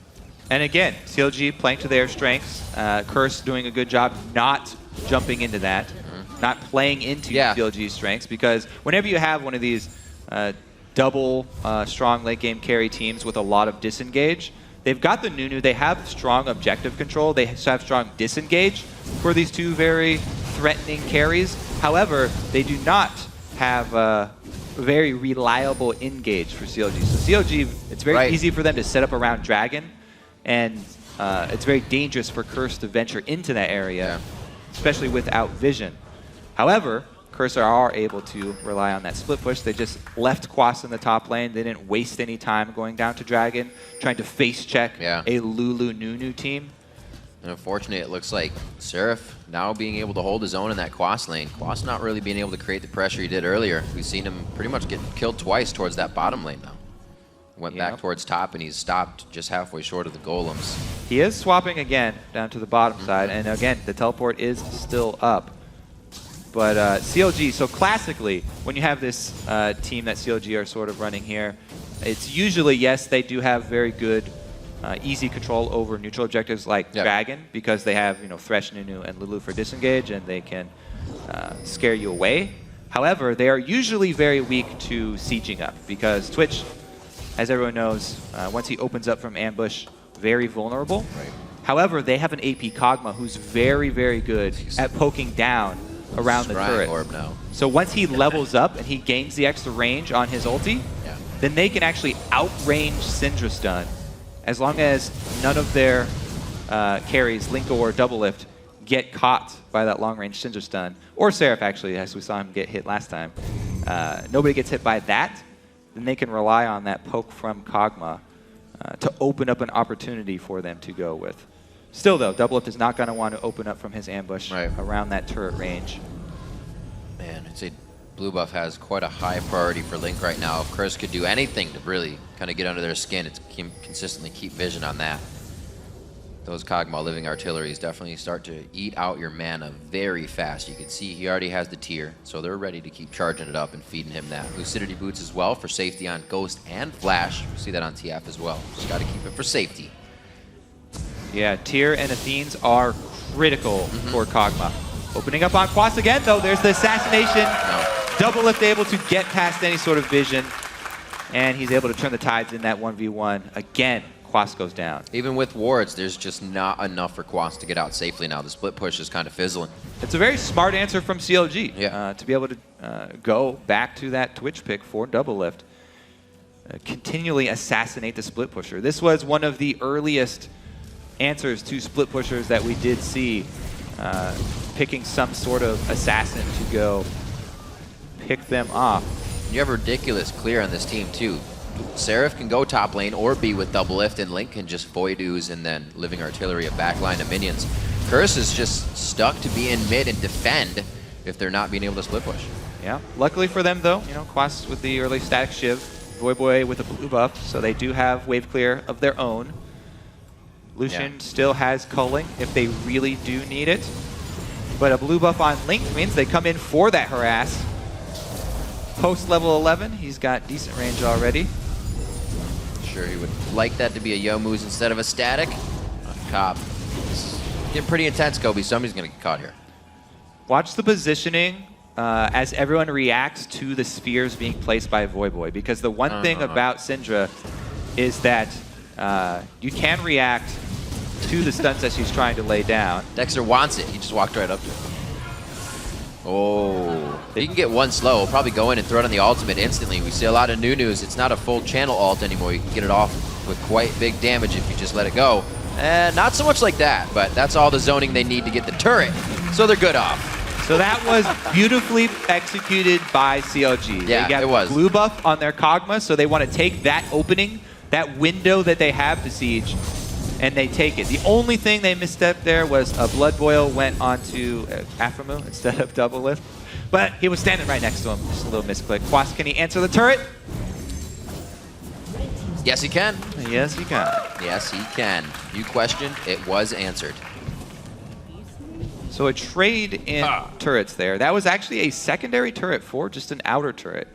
And again, CLG playing to their strengths. Curse doing a good job not jumping into that, not playing into CLG's strengths, because whenever you have one of these double strong late game carry teams with a lot of disengage, they've got the Nunu, they have strong objective control, they have strong disengage for these 2 very threatening carries. However, they do not have a very reliable engage for CLG. So CLG, it's very easy for them to set up around Dragon, and it's very dangerous for Curse to venture into that area, especially without vision. However, Curse are able to rely on that split push. They just left Quas in the top lane. They didn't waste any time going down to Dragon, trying to face check a Lulu Nunu team. And unfortunately, it looks like Seraph now being able to hold his own in that Quas lane. Quas not really being able to create the pressure he did earlier. We've seen him pretty much get killed twice towards that bottom lane now. Went back towards top, and he's stopped just halfway short of the golems. He is swapping again down to the bottom side, and again, the teleport is still up. But CLG, so classically, when you have this team that CLG are sort of running here, it's usually, yes, they do have very good, easy control over neutral objectives like Dragon, because they have, Thresh, Nunu, and Lulu for disengage, and they can scare you away. However, they are usually very weak to sieging up, because Twitch, as everyone knows, once he opens up from ambush, very vulnerable. However, they have an AP Kog'Maw who's very, very good at poking down around the turret. Orb now. So once he levels up and he gains the extra range on his ulti, then they can actually outrange Syndra stun, as long as none of their carries, Link or Double Lift, get caught by that long-range Syndra stun. Or Seraph, actually, as we saw him get hit last time. Nobody gets hit by that, then they can rely on that poke from Kog'Maw to open up an opportunity for them to go with. Still, though, Double Lift is not going to want to open up from his ambush around that turret range. Man, I'd say Blue Buff has quite a high priority for Link right now. If Curse could do anything to really kind of get under their skin, it's consistently keep vision on that. Those Kog'Maw living artilleries definitely start to eat out your mana very fast. You can see he already has the tier, so they're ready to keep charging it up and feeding him that. Lucidity boots as well for safety on Ghost and Flash. We see that on TF as well. Just got to keep it for safety. Yeah, Tyr and Athenes are critical for Kog'Maw. Opening up on Quas again, though. There's the assassination. Double Lift able to get past any sort of vision, and he's able to turn the tides in that 1v1. Again, Quas goes down. Even with wards, there's just not enough for Quas to get out safely now. The split push is kind of fizzling. It's a very smart answer from CLG to be able to go back to that Twitch pick for Double Lift. Continually assassinate the split pusher. This was one of the earliest answers to split pushers that we did see, picking some sort of assassin to go pick them off. You have a ridiculous clear on this team too. Seraph can go top lane or be with Double Lift, and Link can just void ooze and then living artillery a backline of minions. Curse is just stuck to be in mid and defend if they're not being able to split push. Yeah, luckily for them though, Quas with the early static shiv, Voyboy with a blue buff, so they do have wave clear of their own. Lucian still has culling if they really do need it. But a blue buff on Link means they come in for that harass. Post level 11, he's got decent range already. Sure, he would like that to be a Youmuu's instead of a static. Cop. This is getting pretty intense, Kobe. Somebody's going to get caught here. Watch the positioning as everyone reacts to the spheres being placed by Voyboy. Because the one thing about Syndra is that you can react to the stuns that she's trying to lay down. Dexter wants it. He just walked right up to it. Oh, he can get one slow. He'll probably go in and throw it on the ultimate instantly. We see a lot of Nunus. It's not a full channel ult anymore. You can get it off with quite big damage if you just let it go. And not so much like that, but that's all the zoning they need to get the turret. So they're good off. So that was beautifully executed by CLG. Yeah, they got it was. Blue buff on their Kog'Maw, so they want to take that opening, that window that they have to siege, and they take it. The only thing they misstepped there was a Blood Boil went onto Aphromoo instead of Double Lift. but he was standing right next to him. Just a little misclick. Quas, can he answer the turret? Yes, he can. Yes, he can. Yes, he can. You questioned, it was answered. So a trade in turrets there. That was actually a secondary turret for just an outer turret.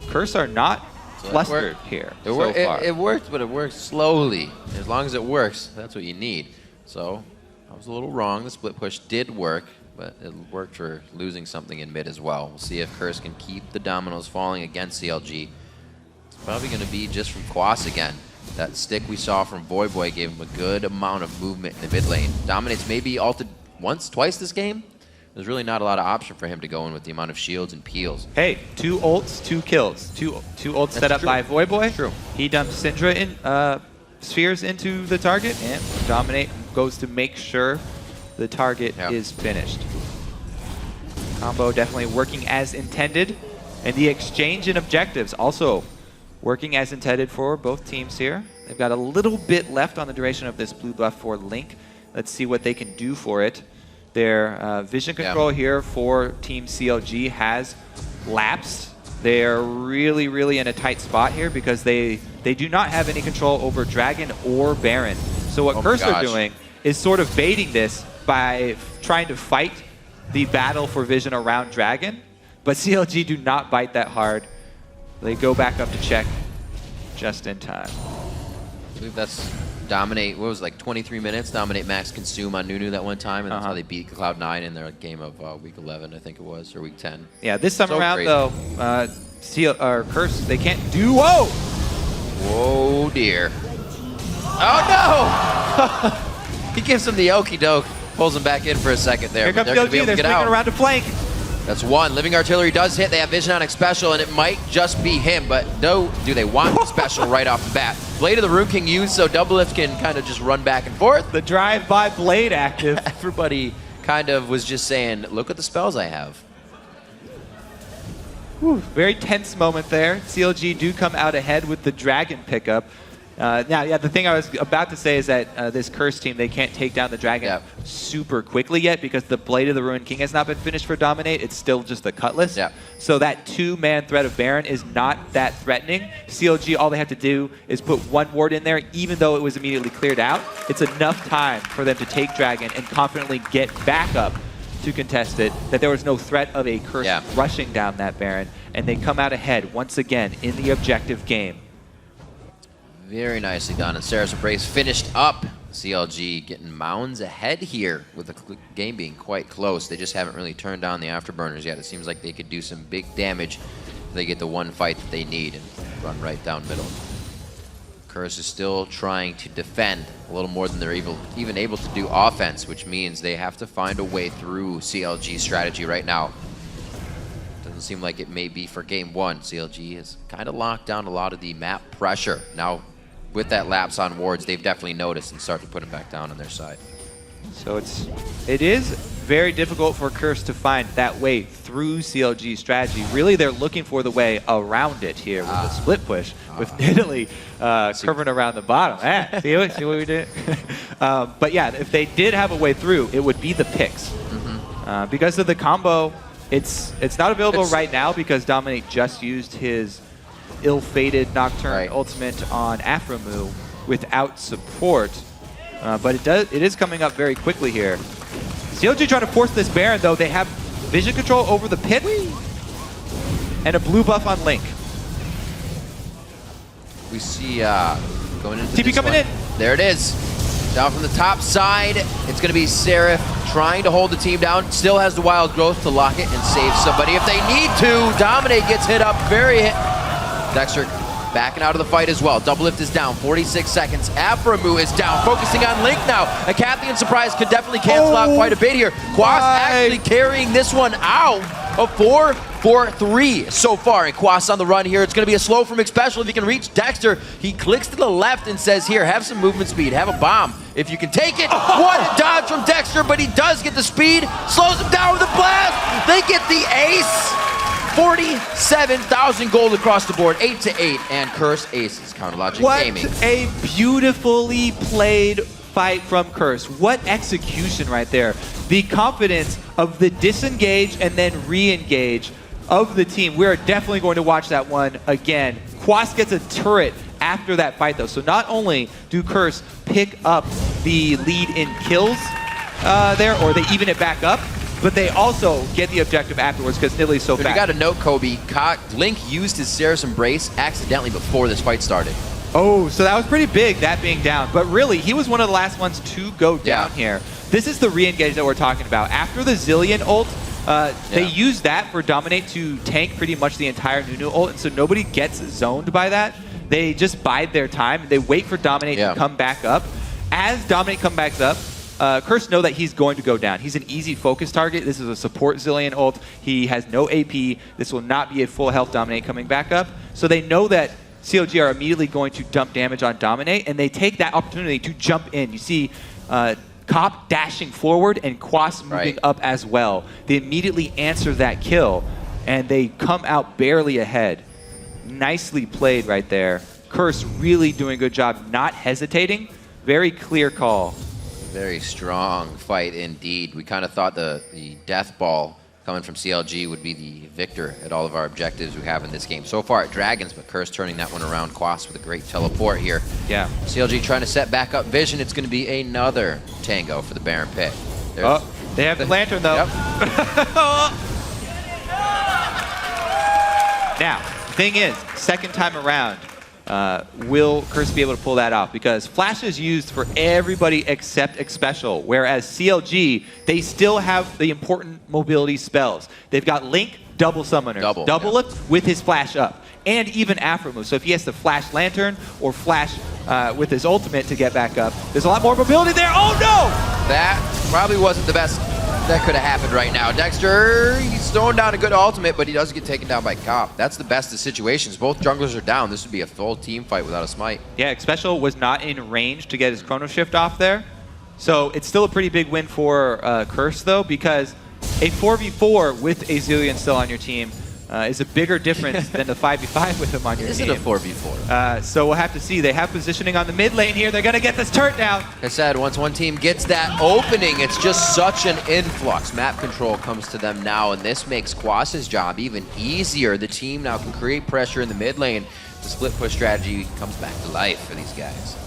Curse are not flustered here so far. It worked, but it works slowly. As long as it works, that's what you need. So I was a little wrong. The split push did work, but it worked for losing something in mid as well. We'll see if Curse can keep the dominoes falling against CLG. It's probably going to be just from Quas again. That stick we saw from Voyboy gave him a good amount of movement in the mid lane. Dominates maybe ulted once, twice this game. There's really not a lot of option for him to go in with the amount of shields and peels. Hey, 2 ults, 2 kills. Two ults set up by Voyboy. True. He dumps Syndra in, spheres into the target, and Dominate goes to make sure the target is finished. Combo definitely working as intended, and the exchange in objectives also working as intended for both teams here. They've got a little bit left on the duration of this blue buff for Link. Let's see what they can do for it. Their vision control here for Team CLG has lapsed. They're really, really in a tight spot here because they do not have any control over Dragon or Baron. So what Curse are doing is sort of baiting this by trying to fight the battle for vision around Dragon, but CLG do not bite that hard. They go back up to check just in time. I believe that's Dominate, what was it, like 23 minutes? Dominate max consume on Nunu that one time, and that's how they beat Cloud9 in their game of week 11, I think it was, or week 10. Yeah, this time around, crazy. though, Curse, they can't do... Whoa! Whoa, dear. Oh, no! He gives him the okie doke, pulls him back in for a second there. Here comes CLG, they're swinging around to flank. That's one. Living Artillery does hit. They have Vision on X Special, and it might just be him, but no, do they want the special right off the bat? Blade of the Rune King used so Double Lift can kind of just run back and forth. The drive-by Blade active. Everybody kind of was just saying, look at the spells I have. Whew, very tense moment there. CLG do come out ahead with the Dragon pickup. Now, the thing I was about to say is that this Curse team, they can't take down the Dragon super quickly yet because the Blade of the Ruined King has not been finished for Dominate. It's still just the Cutlass. So that 2-man threat of Baron is not that threatening. CLG, all they have to do is put 1 ward in there, even though it was immediately cleared out. It's enough time for them to take Dragon and confidently get back up to contest it, that there was no threat of a Curse rushing down that Baron, and they come out ahead once again in the objective game. Very nicely done. And Sarah's Embrace finished up. CLG getting mounds ahead here with the game being quite close. They just haven't really turned on the afterburners yet. It seems like they could do some big damage if they get the one fight that they need and run right down middle. Curse is still trying to defend a little more than they're even able to do offense, which means they have to find a way through CLG's strategy right now. Doesn't seem like it may be for game 1. CLG has kind of locked down a lot of the map pressure. Now, with that lapse on wards, they've definitely noticed and started to put them back down on their side. So it is very difficult for Curse to find that way through CLG's strategy. Really, they're looking for the way around it here with the split push, with Nidalee curving around the bottom. See what we did? But yeah, if they did have a way through, it would be the picks. Because of the combo, it's not available right now because Dominate just used his ill-fated Nocturne ultimate on Aframu without support. But it is coming up very quickly here. CLG trying to force this Baron, though. They have vision control over the pit and a blue buff on Link. We see going into TP coming in. There it is. Down from the top side, it's going to be Seraph trying to hold the team down. Still has the wild growth to lock it and save somebody if they need to. Dominate gets hit up, Dexter backing out of the fight as well. Double Lift is down, 46 seconds. Aframu is down, focusing on Link now. A Cathian surprise could definitely cancel out quite a bit here. Quas actually carrying this one out. A 4-4-3 so far, and Quas on the run here. It's going to be a slow from Special if he can reach Dexter. He clicks to the left and says, here, have some movement speed, have a bomb. If you can take it, what a dodge from Dexter, but he does get the speed, slows him down with a blast. They get the ace. 47,000 gold across the board, 8-8, and Curse aces. Counterlogic Gaming. What a beautifully played fight from Curse. What execution right there. The confidence of the disengage and then re-engage of the team. We're definitely going to watch that one again. Quas gets a turret after that fight, though. So not only do Curse pick up the lead in kills there, or they even it back up, but they also get the objective afterwards because Nidlee's so fast. You got to note, Kobe, Link used his CRS Embrace accidentally before this fight started. Oh, so that was pretty big, that being down. But really, he was one of the last ones to go down here. This is the re-engage that we're talking about. After the Zillion ult, they use that for Dominate to tank pretty much the entire Nunu ult, and so nobody gets zoned by that. They just bide their time. They wait for Dominate to come back up. As Dominate comes back up, Curse know that he's going to go down. He's an easy focus target. This is a support Zillion ult. He has no AP. This will not be a full health Dominate coming back up. So they know that CLG are immediately going to dump damage on Dominate, and they take that opportunity to jump in. You see Cop dashing forward and Quas moving up as well. They immediately answer that kill, and they come out barely ahead. Nicely played right there. Curse really doing a good job, not hesitating. Very clear call. Very strong fight indeed. We kind of thought the death ball coming from CLG would be the victor at all of our objectives we have in this game. So far at Dragons, but Curse turning that one around. Quas with a great teleport here. Yeah. CLG trying to set back up vision. It's going to be another tango for the Baron Pit. Oh, they have the lantern though. Yep. Now, thing is, second time around, will Curse be able to pull that off? Because Flash is used for everybody except Xpecial, whereas CLG, they still have the important mobility spells. They've got Link, double Summoner, double it with his Flash up, and even Afro move. So if he has to Flash Lantern or Flash with his ultimate to get back up, there's a lot more mobility there. Oh no! That probably wasn't the best that could have happened right now. Dexter, he's throwing down a good ultimate, but he does get taken down by Cop. That's the best of situations. Both junglers are down. This would be a full team fight without a smite. Yeah, Xpecial was not in range to get his Chrono Shift off there. So it's still a pretty big win for Curse, though, because a 4v4 with a Zillion still on your team is a bigger difference than the 5v5 with him on your team. Is it a 4v4? So we'll have to see. They have positioning on the mid lane here. They're going to get this turret down. Like I said, once one team gets that opening, it's just such an influx. Map control comes to them now, and this makes Quas's job even easier. The team now can create pressure in the mid lane. The split push strategy comes back to life for these guys.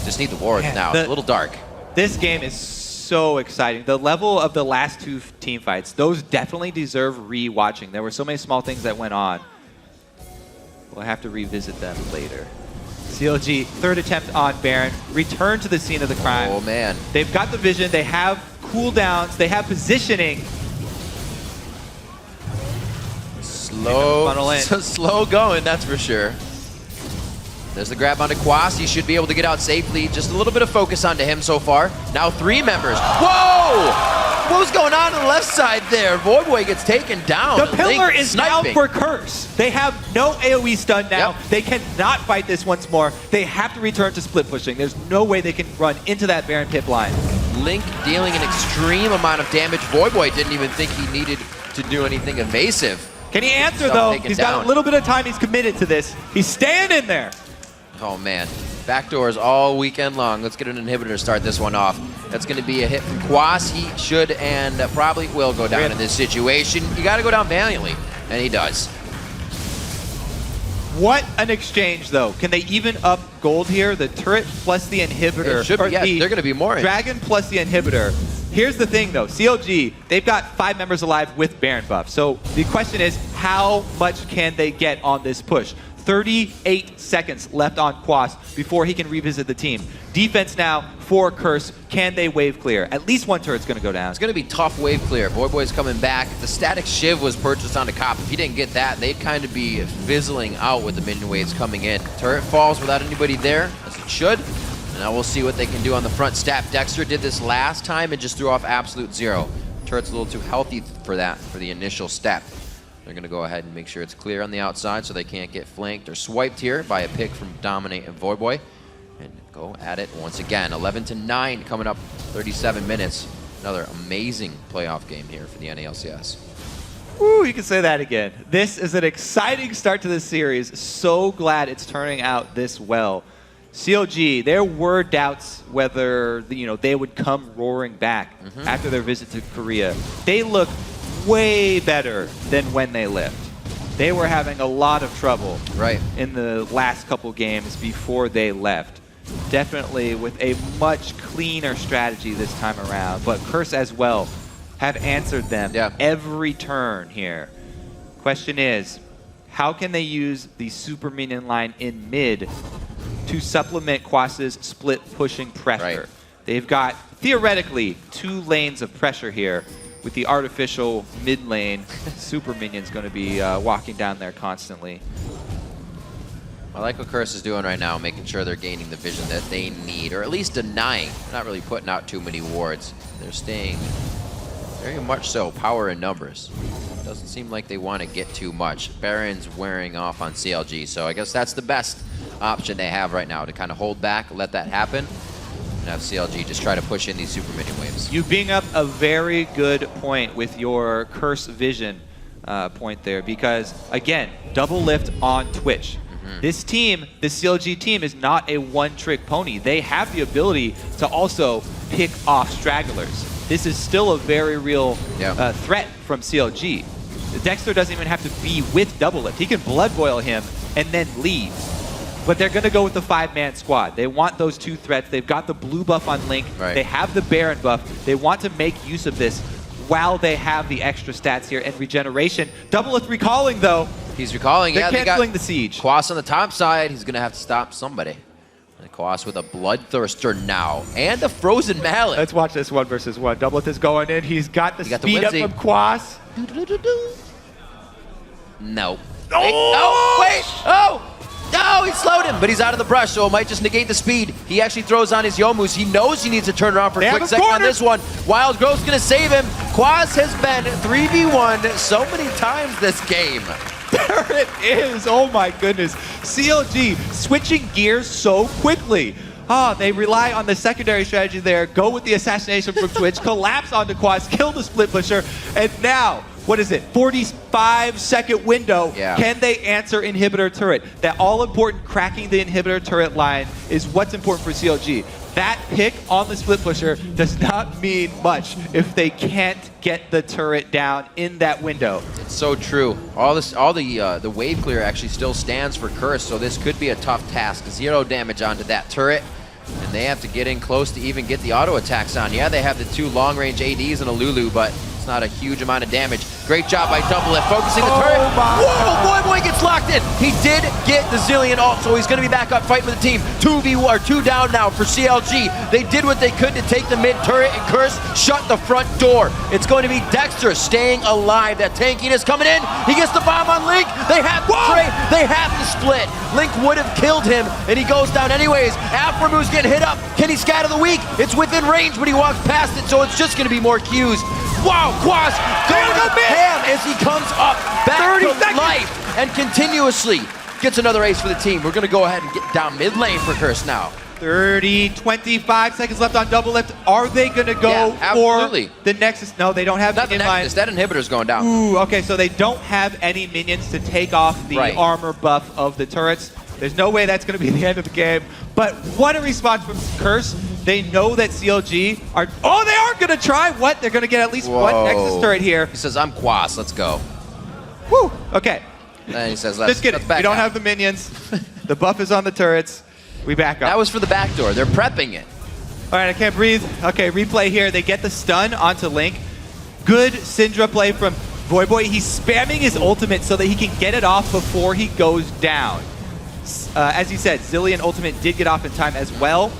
Just need the wards now. It's a little dark. This game is so exciting. The level of the last two team fights, those definitely deserve re-watching. There were so many small things that went on. We'll have to revisit them later. CLG, third attempt on Baron. Return to the scene of the crime. Oh, man. They've got the vision. They have cooldowns. They have positioning. Slow going, that's for sure. There's the grab onto Quas. He should be able to get out safely. Just a little bit of focus onto him so far. Now 3 members. Whoa! What was going on the left side there? Voidboy gets taken down. The pillar is down for Curse. They have no AoE stun now. They cannot fight this once more. They have to return to split pushing. There's no way they can run into that Baron Pit line. Link dealing an extreme amount of damage. Voidboy didn't even think he needed to do anything evasive. Can he answer, though? He's got a little bit of time. He's committed to this. He's staying in there. Oh, man. Backdoors all weekend long. Let's get an inhibitor to start this one off. That's going to be a hit from Quas. He should and probably will go down in this situation. You got to go down valiantly, and he does. What an exchange, though. Can they even up gold here? The turret plus the inhibitor. It should be, yeah, they're going to be more. Dragon plus the inhibitor. Here's the thing, though. CLG, they've got 5 members alive with Baron buff. So the question is, how much can they get on this push? 38 seconds left on Quas before he can revisit the team. Defense now for Curse. Can they wave clear? At least one turret's going to go down. It's going to be tough wave clear. Voidboy's coming back. The static shiv was purchased onto Cop. If he didn't get that, they'd kind of be fizzling out with the minion waves coming in. Turret falls without anybody there, as it should. And now we'll see what they can do on the front step. Dexter did this last time and just threw off absolute 0. Turret's a little too healthy for that, for the initial step. They're going to go ahead and make sure it's clear on the outside so they can't get flanked or swiped here by a pick from Dominate and Voidboy. And go at it once again. 11-9 coming up 37 minutes. Another amazing playoff game here for the NALCS. Woo, you can say that again. This is an exciting start to this series. So glad it's turning out this well. CLG, there were doubts whether they would come roaring back after their visit to Korea. They look way better than when they left. They were having a lot of trouble in the last couple games before they left. Definitely with a much cleaner strategy this time around, but Curse as well have answered them every turn here. Question is, how can they use the super minion line in mid to supplement Quas's split pushing pressure? They've got, theoretically, 2 lanes of pressure here with the artificial mid lane. Super minion's going to be walking down there constantly. I like what Curse is doing right now, making sure they're gaining the vision that they need, or at least denying. They're not really putting out too many wards. They're staying very much so power in numbers. Doesn't seem like they want to get too much. Baron's wearing off on CLG, so I guess that's the best option they have right now, to kind of hold back, let that happen, and have CLG just try to push in these super minion waves. You bring up a very good point with your Curse vision point there, because again, double lift on Twitch. This team, the CLG team, is not a one-trick pony. They have the ability to also pick off stragglers. This is still a very real threat from CLG. Dexter doesn't even have to be with double lift. He can blood boil him and then leave. But they're going to go with the 5-man squad. They want those 2 threats. They've got the blue buff on Link. They have the Baron buff. They want to make use of this while they have the extra stats here and regeneration. Double lift recalling, though. He's recalling. They're They canceling got the siege. Quas on the top side. He's going to have to stop somebody. And Quas with a Bloodthirster now. And a Frozen Mallet. Let's watch this 1 versus 1. Double lift is going in. He's got the speed up from Quas. No. Oh! Wait! Oh! No, he slowed him, but he's out of the brush, so it might just negate the speed. He actually throws on his Yomus. He knows he needs to turn around for a quick second on this one. Wild Growth's going to save him. Quas has been 3v1 so many times this game. There it is. Oh my goodness. CLG switching gears so quickly. They rely on the secondary strategy there, go with the assassination from Twitch, collapse onto Quas, kill the split pusher, and now, what is it, 45-second window. Can they answer inhibitor turret? That all-important cracking the inhibitor turret line is what's important for CLG. That pick on the split pusher does not mean much if they can't get the turret down in that window. It's so true. All the wave clear actually still stands for Curse, so this could be a tough task. 0 damage onto that turret, and they have to get in close to even get the auto attacks on. Yeah, they have the 2 long-range ADs and a Lulu, but it's not a huge amount of damage. Great job by Double Lift, focusing the turret. Whoa, boy gets locked in. He did get the Zillion ult, so he's going to be back up fighting for the team. 2 down now for CLG. They did what they could to take the mid turret, and Curse shut the front door. It's going to be Dexter staying alive. That tankiness coming in. He gets the bomb on Link. They have to trade. They have to split. Link would have killed him, and he goes down anyways. Aframu's getting hit up. Can he scatter the weak? It's within range, but he walks past it, so it's just going to be more Qs. Wow, Quas going ham as he comes up back to life and continuously gets another ace for the team. We're going to go ahead and get down mid lane for Curse now. 25 seconds left on Double Lift. Are they going to go for the Nexus? No, they don't have the Nexus. That inhibitor's going down. Ooh, okay, so they don't have any minions to take off the armor buff of the turrets. There's no way that's going to be the end of the game. But what a response from Curse. They know that CLG are... Oh, they are going to try. What? They're going to get at least one Nexus turret here. He says, I'm Quas. Let's go. Woo. Okay. And he says, just kidding. We don't have the minions. The buff is on the turrets. We back up. That was for the back door. They're prepping it. All right, I can't breathe. Okay, replay here. They get the stun onto Link. Good Syndra play from Voyboy. He's spamming his ultimate so that he can get it off before he goes down. As you said, Zillion ultimate did get off in time as well.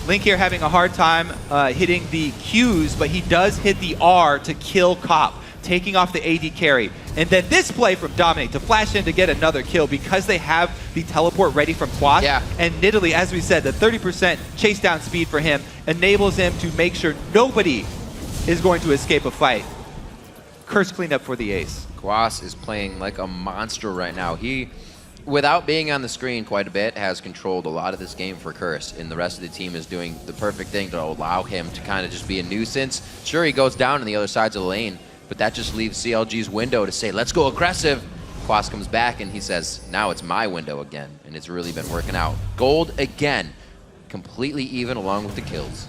Link here having a hard time hitting the Qs, but he does hit the R to kill Cop, taking off the AD carry. And then this play from Dominic to flash in to get another kill because they have the teleport ready from Quas. And Nidalee, as we said, the 30% chase down speed for him enables him to make sure nobody is going to escape a fight. Curse cleanup for the ace. Quas is playing like a monster right now. He, without being on the screen quite a bit, has controlled a lot of this game for Curse, and the rest of the team is doing the perfect thing to allow him to kind of just be a nuisance. Sure, he goes down on the other sides of the lane, but that just leaves CLG's window to say, let's go aggressive. Quas comes back and he says, now it's my window again, and it's really been working out. Gold again, completely even along with the kills.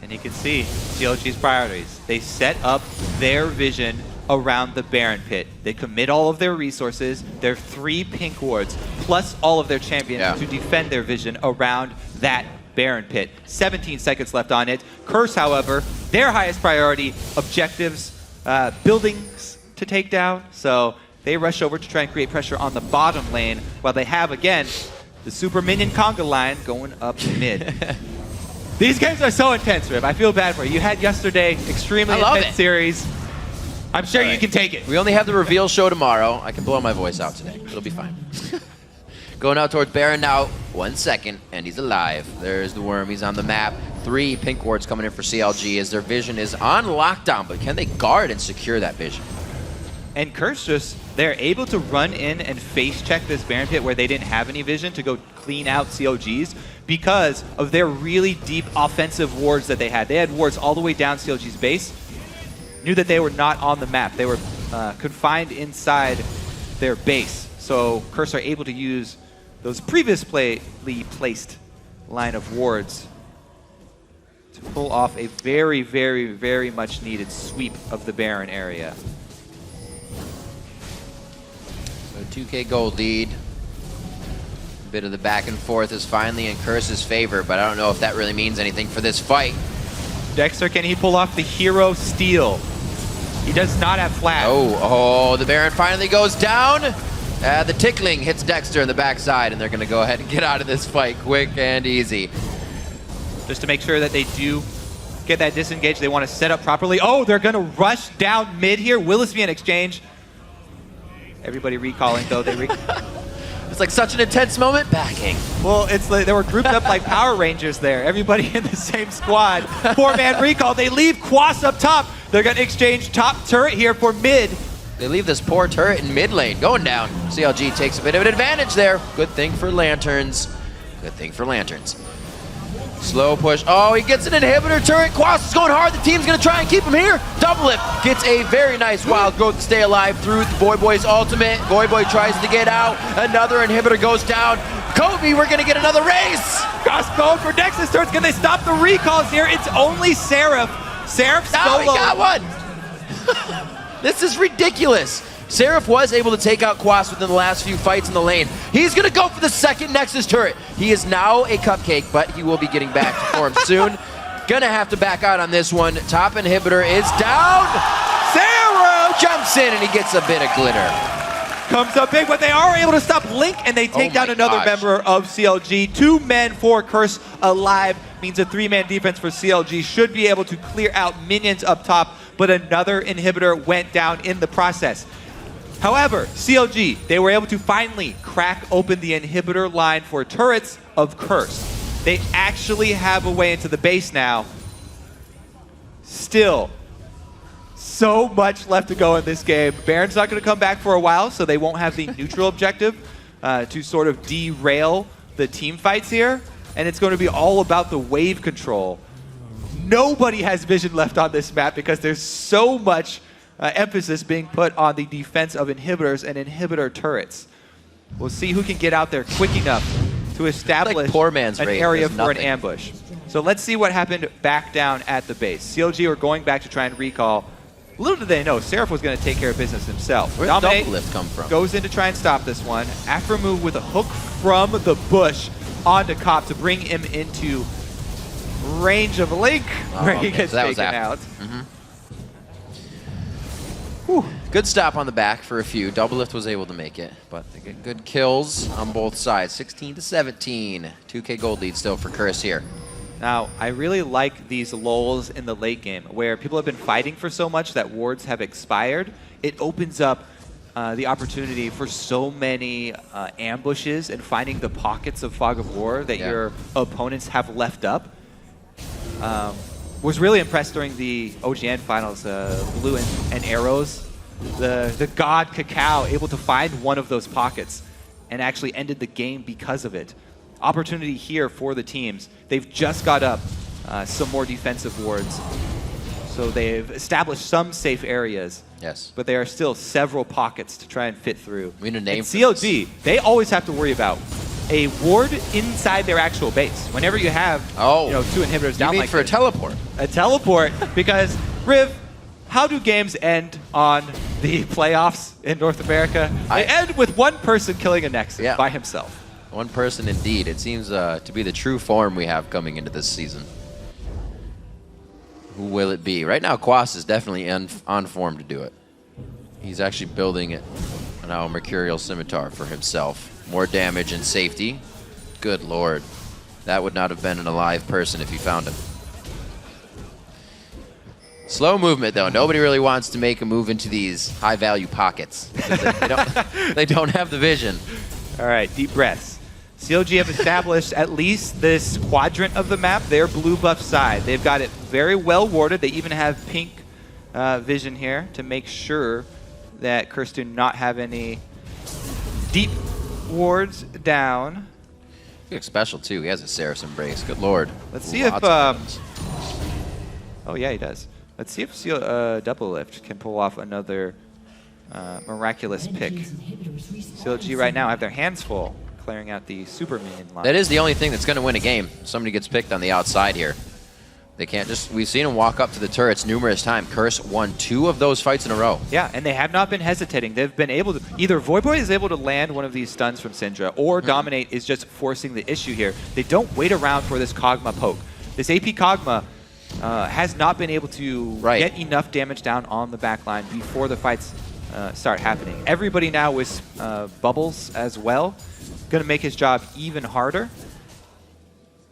And you can see CLG's priorities. They set up their vision around the Baron pit. They commit all of their resources, their 3 pink wards, plus all of their champions to defend their vision around that Baron pit. 17 seconds left on it. Curse, however, their highest priority, objectives, buildings to take down. So they rush over to try and create pressure on the bottom lane, while they have, again, the super minion conga line going up mid. These games are so intense, Rib. I feel bad for you. You had yesterday, extremely intense series. I'm sure you can take it. We only have the reveal show tomorrow. I can blow my voice out today. It'll be fine. Going out towards Baron now. 1 second, and he's alive. There's the worm. He's on the map. 3 pink wards coming in for CLG as their vision is on lockdown, but can they guard and secure that vision? And Curse just, they're able to run in and face check this Baron pit where they didn't have any vision to go clean out CLG's because of their really deep offensive wards that they had. They had wards all the way down CLG's base. Knew that they were not on the map. They were confined inside their base. So Curse are able to use those previously placed line of wards to pull off a very, very, very much needed sweep of the Baron area. So 2K gold lead. A bit of the back and forth is finally in Curse's favor, but I don't know if that really means anything for this fight. Dexter, can he pull off the hero steal? He does not have flash. Oh, the Baron finally goes down. The tickling hits Dexter in the backside, and they're going to go ahead and get out of this fight quick and easy. Just to make sure that they do get that disengage, they want to set up properly. Oh, they're going to rush down mid here. Will this be an exchange? Everybody recalling, though. It's like such an intense moment. Backing. Well, it's like they were grouped up like Power Rangers there. Everybody in the same squad. 4-man recall. They leave Quas up top. They're going to exchange top turret here for mid. They leave this poor turret in mid lane going down. CLG takes a bit of an advantage there. Good thing for Lanterns. Good thing for Lanterns. Slow push. Oh, he gets an inhibitor turret. Quas is going hard. The team's going to try and keep him here. Double Lift gets a very nice wild growth to stay alive through the Boy's ultimate. Boy tries to get out. Another inhibitor goes down. Kobe, we're going to get another race. Cost going for Nexus turrets. Can they stop the recalls here? It's only Seraph. Seraph solo. He got one. This is ridiculous. Seraph was able to take out Quas within the last few fights in the lane. He's going to go for the second Nexus turret. He is now a cupcake, but he will be getting back to form soon. Gonna have to back out on this one. Top inhibitor is down. Seraph jumps in and he gets a bit of glitter. Comes up big, but they are able to stop Link, and they take down another member of CLG. 2 men for Curse alive means a 3-man defense for CLG should be able to clear out minions up top, but another inhibitor went down in the process. However, CLG, they were able to finally crack open the inhibitor line for turrets of Curse. They actually have a way into the base now. Still, so much left to go in this game. Baron's not going to come back for a while, so they won't have the neutral objective to sort of derail the team fights here. And it's going to be all about the wave control. Nobody has vision left on this map because there's so much emphasis being put on the defense of inhibitors and inhibitor turrets. We'll see who can get out there quick enough to establish like poor man's an area for an ambush. So let's see what happened back down at the base. CLG are going back to try and recall. Little did they know, Seraph was going to take care of business himself. Where did Double Lift come from? Goes in to try and stop this one. After a move with a hook from the bush onto Cop to bring him into range of Link, where he gets taken out. Good stop on the back for a few. Double Lift was able to make it, but they get good kills on both sides. 16-17. 2K gold lead still for Curse here. Now, I really like these lulls in the late game where people have been fighting for so much that wards have expired. It opens up the opportunity for so many ambushes and finding the pockets of Fog of War that your opponents have left up. Was really impressed during the OGN finals, Blue and Arrows. The god Cacao able to find one of those pockets and actually ended the game because of it. Opportunity here for the teams. They've just got up some more defensive wards. So they've established some safe areas. Yes. But there are still several pockets to try and fit through. We need a name and for CLG, they always have to worry about a ward inside their actual base. Whenever you have 2 inhibitors down like for a teleport. A teleport, because Riv, how do games end on the playoffs in North America? They end with one person killing a Nexus by himself. One person indeed. It seems to be the true form we have coming into this season. Who will it be? Right now, Quas is definitely on form to do it. He's actually building it now a Mercurial Scimitar for himself. More damage and safety. Good lord. That would not have been an alive person if he found him. Slow movement, though. Nobody really wants to make a move into these high-value pockets. They don't have the vision. All right, deep breaths. CLG have established at least this quadrant of the map, their blue buff side. They've got it very well warded. They even have pink vision here to make sure that Curse do not have any deep wards down. He looks special, too. He has a Seraph's Embrace. Good lord. Let's see if... oh, yeah, he does. Let's see if Double Lift can pull off another miraculous pick. CLG right now have their hands full, clearing out the super minion line. That is the only thing that's going to win a game. Somebody gets picked on the outside here. They can't just... We've seen him walk up to the turrets numerous times. Curse won 2 of those fights in a row. Yeah, and they have not been hesitating. They've been able to... Either Voidboy is able to land one of these stuns from Syndra, or Dominate is just forcing the issue here. They don't wait around for this Kog'Maw poke. This AP Kog'Maw has not been able to get enough damage down on the backline before the fights start happening. Everybody now with bubbles as well. Going to make his job even harder.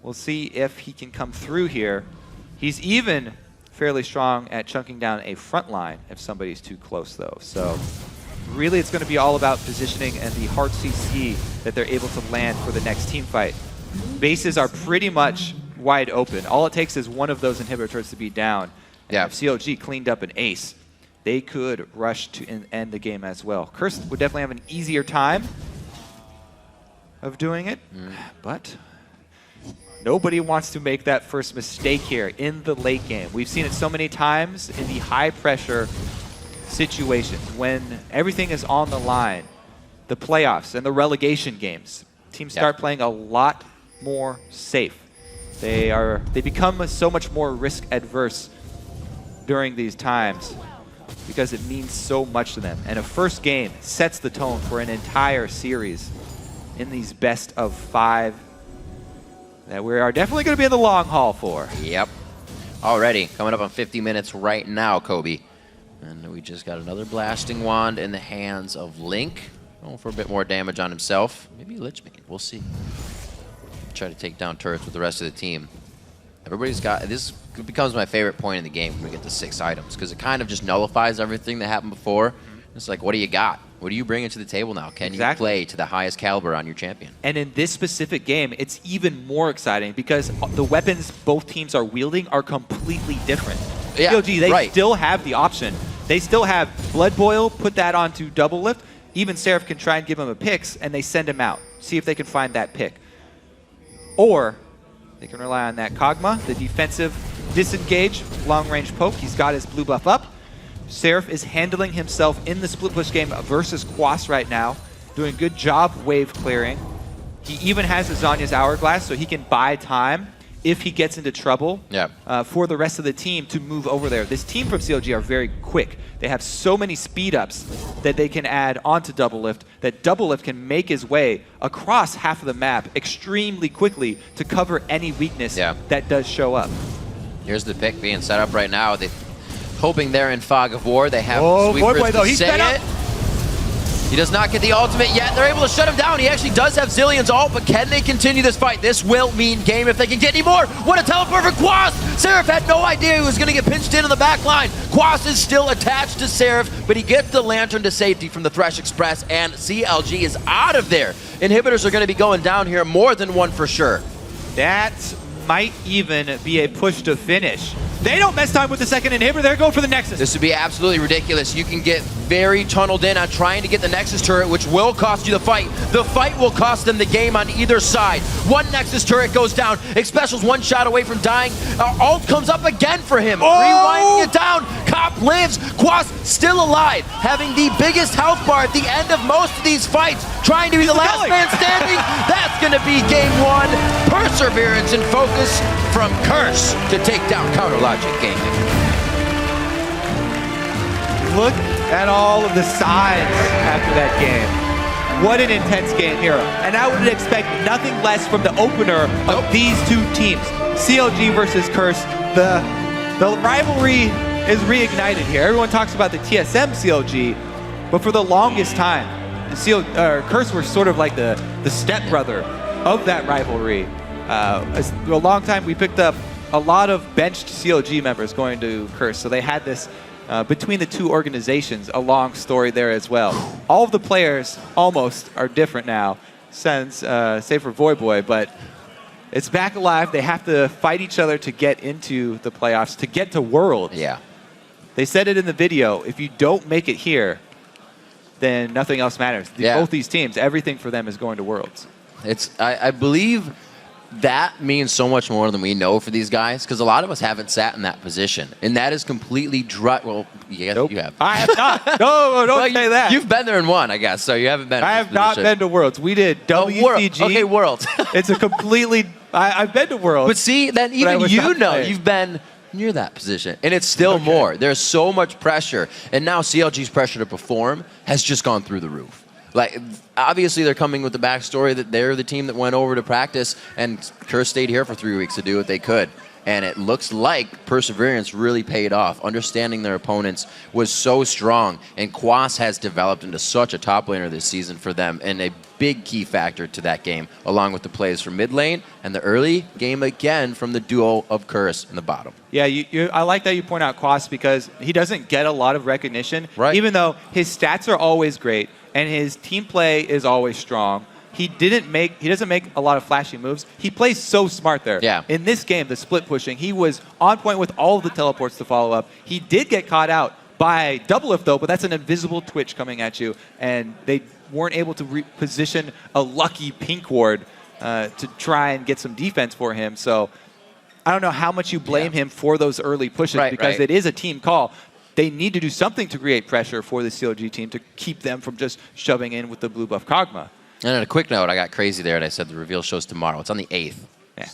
We'll see if he can come through here. He's even fairly strong at chunking down a front line if somebody's too close, though. So really it's going to be all about positioning and the hard CC that they're able to land for the next team fight. Bases are pretty much wide open. All it takes is one of those inhibitor turrets to be down. And if CLG cleaned up an ace, they could rush to end the game as well. Curse would definitely have an easier time of doing it, but nobody wants to make that first mistake here in the late game. We've seen it so many times in the high-pressure situations when everything is on the line. The playoffs and the relegation games, teams start playing a lot more safe. They become so much more risk adverse during these times because it means so much to them. And a first game sets the tone for an entire series in these best of 5 that we are definitely going to be in the long haul for. Yep. Already coming up on 50 minutes right now, Kobe. And we just got another blasting wand in the hands of Link. Going for a bit more damage on himself. Maybe Lichbane. We'll see. Try to take down turrets with the rest of the team. Everybody's got... This becomes my favorite point in the game when we get to 6 items, because it kind of just nullifies everything that happened before. It's like, what do you got? What are you bringing to the table now? Can you play to the highest caliber on your champion? And in this specific game, it's even more exciting because the weapons both teams are wielding are completely different. Yeah, CLG, they still have the option. They still have Blood Boil, put that onto Double Lift. Even Seraph can try and give him a picks, and they send him out. See if they can find that pick. Or they can rely on that Kog'Maw, the defensive disengage, long-range poke. He's got his blue buff up. Seraph is handling himself in the split push game versus Quas right now, doing a good job wave clearing. He even has a Zhonya's Hourglass, so he can buy time if he gets into trouble for the rest of the team to move over there. This team from CLG are very quick. They have so many speed ups that they can add onto Double Lift that Double Lift can make his way across half of the map extremely quickly to cover any weakness that does show up. Here's the pick being set up right now. They hoping they're in Fog of War. They have Voidboy though, he's fed up. He does not get the ultimate yet. They're able to shut him down. He actually does have Zillion's ult, but can they continue this fight? This will mean game if they can get any more. What a teleport for Quas! Seraph had no idea he was going to get pinched in on the back line. Quas is still attached to Seraph, but he gets the Lantern to safety from the Thresh Express, and CLG is out of there. Inhibitors are going to be going down here, more than one for sure. That might even be a push to finish. They don't mess time with the second inhibitor. They're going for the Nexus. This would be absolutely ridiculous. You can get very tunneled in on trying to get the Nexus turret, which will cost you the fight. The fight will cost them the game on either side. One Nexus turret goes down. Xpecial's one shot away from dying. Ult comes up again for him. Rewinding it down. Cop lives. Quas still alive, having the biggest health bar at the end of most of these fights, trying to be the last man standing. That's going to be game one. Perseverance and focus from Curse to take down Counterlogic Gaming. Look at all of the sides after that game. What an intense game here. And I would expect nothing less from the opener of these two teams. CLG versus Curse. The rivalry is reignited here. Everyone talks about the TSM CLG, but for the longest time, Curse were sort of like the stepbrother of that rivalry. For a long time, we picked up a lot of benched CLG members going to Curse, so they had this between the two organizations, a long story there as well. All of the players almost are different now, since save for Voyboy, but it's back alive. They have to fight each other to get into the playoffs, to get to Worlds. Yeah. They said it in the video. If you don't make it here, then nothing else matters. Yeah. Both these teams, everything for them is going to Worlds. I believe that means so much more than we know for these guys, because a lot of us haven't sat in that position, and that is completely well, yes, Nope. you have. I have not. No, don't Well, say that. You've been there and won, I guess, so you haven't been. I in have this not position. been to Worlds. We did WCG. World. Okay, World. It's a completely. I've been to Worlds. But see, then I even was you not know playing. you've been near that position, and it's still more. There's so much pressure, and now CLG's pressure to perform has just gone through the roof. Like, obviously, they're coming with the backstory that they're the team that went over to practice, and Curse stayed here for 3 weeks to do what they could. And it looks like Perseverance really paid off. Understanding their opponents was so strong, and Quas has developed into such a top laner this season for them, and a big key factor to that game, along with the plays from mid lane and the early game again from the duo of Curse in the bottom. Yeah, I like that you point out Quas, because he doesn't get a lot of recognition, Right. even though his stats are always great and his team play is always strong. He doesn't make a lot of flashy moves. He plays so smart there. Yeah. In this game, the split pushing, he was on point with all of the teleports to follow up. He did get caught out by double lift though, but that's an invisible twitch coming at you, and they weren't able to reposition a lucky pink ward to try and get some defense for him. So I don't know how much you blame him for those early pushes, Right, because right. it is a team call. They need to do something to create pressure for the CLG team to keep them from just shoving in with the blue buff Kog'Maw. And on a quick note, I got crazy there, and I said the reveal show's tomorrow. It's on the 8th. Yeah.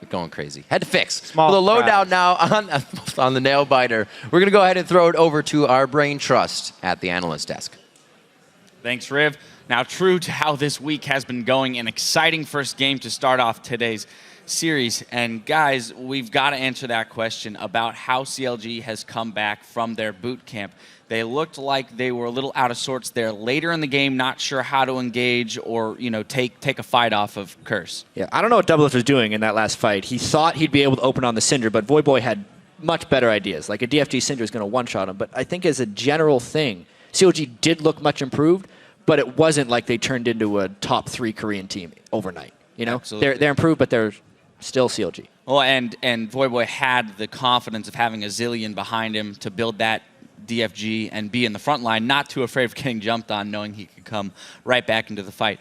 We're going crazy. Had to fix. Small Well, the crowds. lowdown now on the nail biter. We're going to go ahead and throw it over to our brain trust at the analyst desk. Thanks, Riv. Now, true to how this week has been going, an exciting first game to start off today's series. And guys, we've got to answer that question about how CLG has come back from their boot camp. They looked like they were a little out of sorts there later in the game, not sure how to engage or, you know, take a fight off of Curse. Yeah, I don't know what Doublelift was doing in that last fight. He thought he'd be able to open on the Cinder, but Voyboy had much better ideas. Like a DFG Cinder is going to one-shot him. But I think as a general thing, CLG did look much improved, but it wasn't like they turned into a top 3 Korean team overnight. You know, Absolutely. they're improved, but they're still CLG. Well, and Voyboy had the confidence of having a Zillion behind him to build that DFG and be in the front line, not too afraid of getting jumped on, knowing he could come right back into the fight.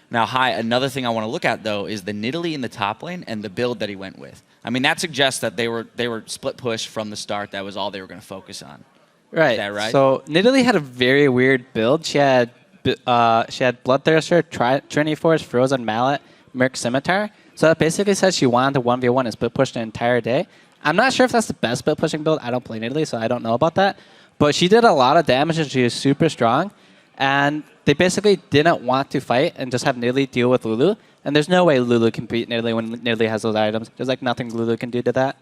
Now, another thing I want to look at, though, is the Nidalee in the top lane and the build that he went with. I mean, that suggests that they were split push from the start. That was all they were going to focus on. Right. Is that right? So Nidalee had a very weird build. She had Bloodthirster, Trinity Force, Frozen Mallet, Merc Scimitar. So that basically says she wanted to 1v1 and split push the entire day. I'm not sure if that's the best split pushing build. I don't play Nidalee, so I don't know about that. But she did a lot of damage and she was super strong. And they basically didn't want to fight and just have Nidalee deal with Lulu. And there's no way Lulu can beat Nidalee when Nidalee has those items. There's like nothing Lulu can do to that.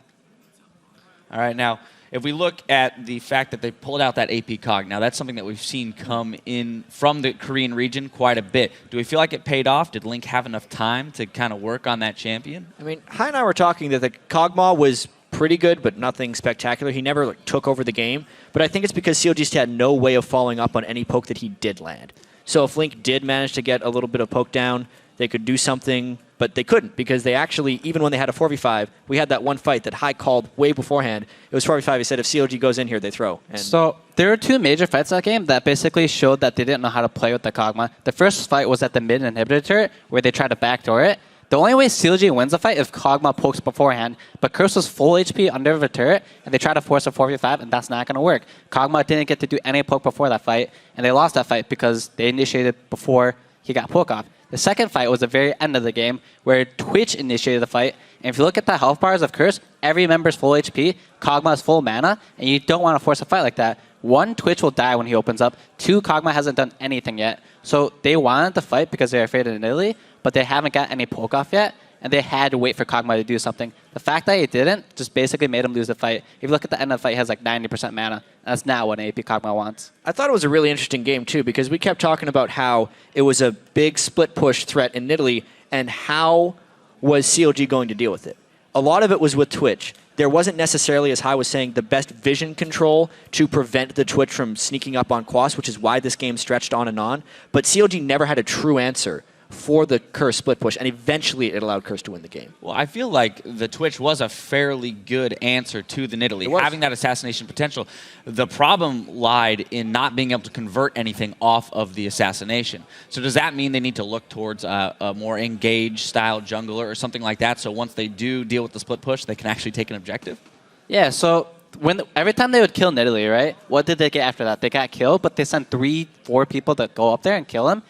All right, now, if we look at the fact that they pulled out that AP Cog, now that's something that we've seen come in from the Korean region quite a bit. Do we feel like it paid off? Did Link have enough time to kind of work on that champion? I mean, Hai and I were talking that the Kog'Maw was pretty good, but nothing spectacular. He never took over the game. But I think it's because CLG just had no way of following up on any poke that he did land. So if Link did manage to get a little bit of poke down, they could do something but they couldn't because they actually, even when they had a 4v5, we had that one fight that High called way beforehand. It was 4v5. He said if CLG goes in here, they throw. And so there were two major fights that game that basically showed that they didn't know how to play with the Kog'Maw. The first fight was at the mid inhibitor turret where they tried to backdoor it. The only way CLG wins the fight is if Kog'Maw pokes beforehand, but Curse was full HP under the turret, and they tried to force a 4v5, and that's not going to work. Kog'Maw didn't get to do any poke before that fight, and they lost that fight because they initiated before he got poke off. The second fight was the very end of the game, where Twitch initiated the fight, and if you look at the health bars of Curse, every member's full HP, Kog'Maw is full mana, and you don't want to force a fight like that. One, Twitch will die when he opens up. Two, Kog'Maw hasn't done anything yet. So they wanted to fight because they're afraid of Nidalee, but they haven't got any poke off yet, and they had to wait for Kog'Maw to do something. The fact that he didn't just basically made him lose the fight. If you look at the end of the fight, he has like 90% mana. That's not what an AP Kog'Maw wants. I thought it was a really interesting game, too, because we kept talking about how it was a big split push threat in Nidalee, and how was CLG going to deal with it. A lot of it was with Twitch. There wasn't necessarily, as Hai was saying, the best vision control to prevent the Twitch from sneaking up on Quas, which is why this game stretched on and on. But CLG never had a true answer for the Curse split push, and eventually it allowed Curse to win the game. Well, I feel like the Twitch was a fairly good answer to the Nidalee, having that assassination potential. The problem lied in not being able to convert anything off of the assassination. So does that mean they need to look towards a more engaged style jungler or something like that, so once they do deal with the split push, they can actually take an objective? Yeah, so every time they would kill Nidalee, right, what did they get after that? They got killed, but they sent 3-4 people to go up there and kill him.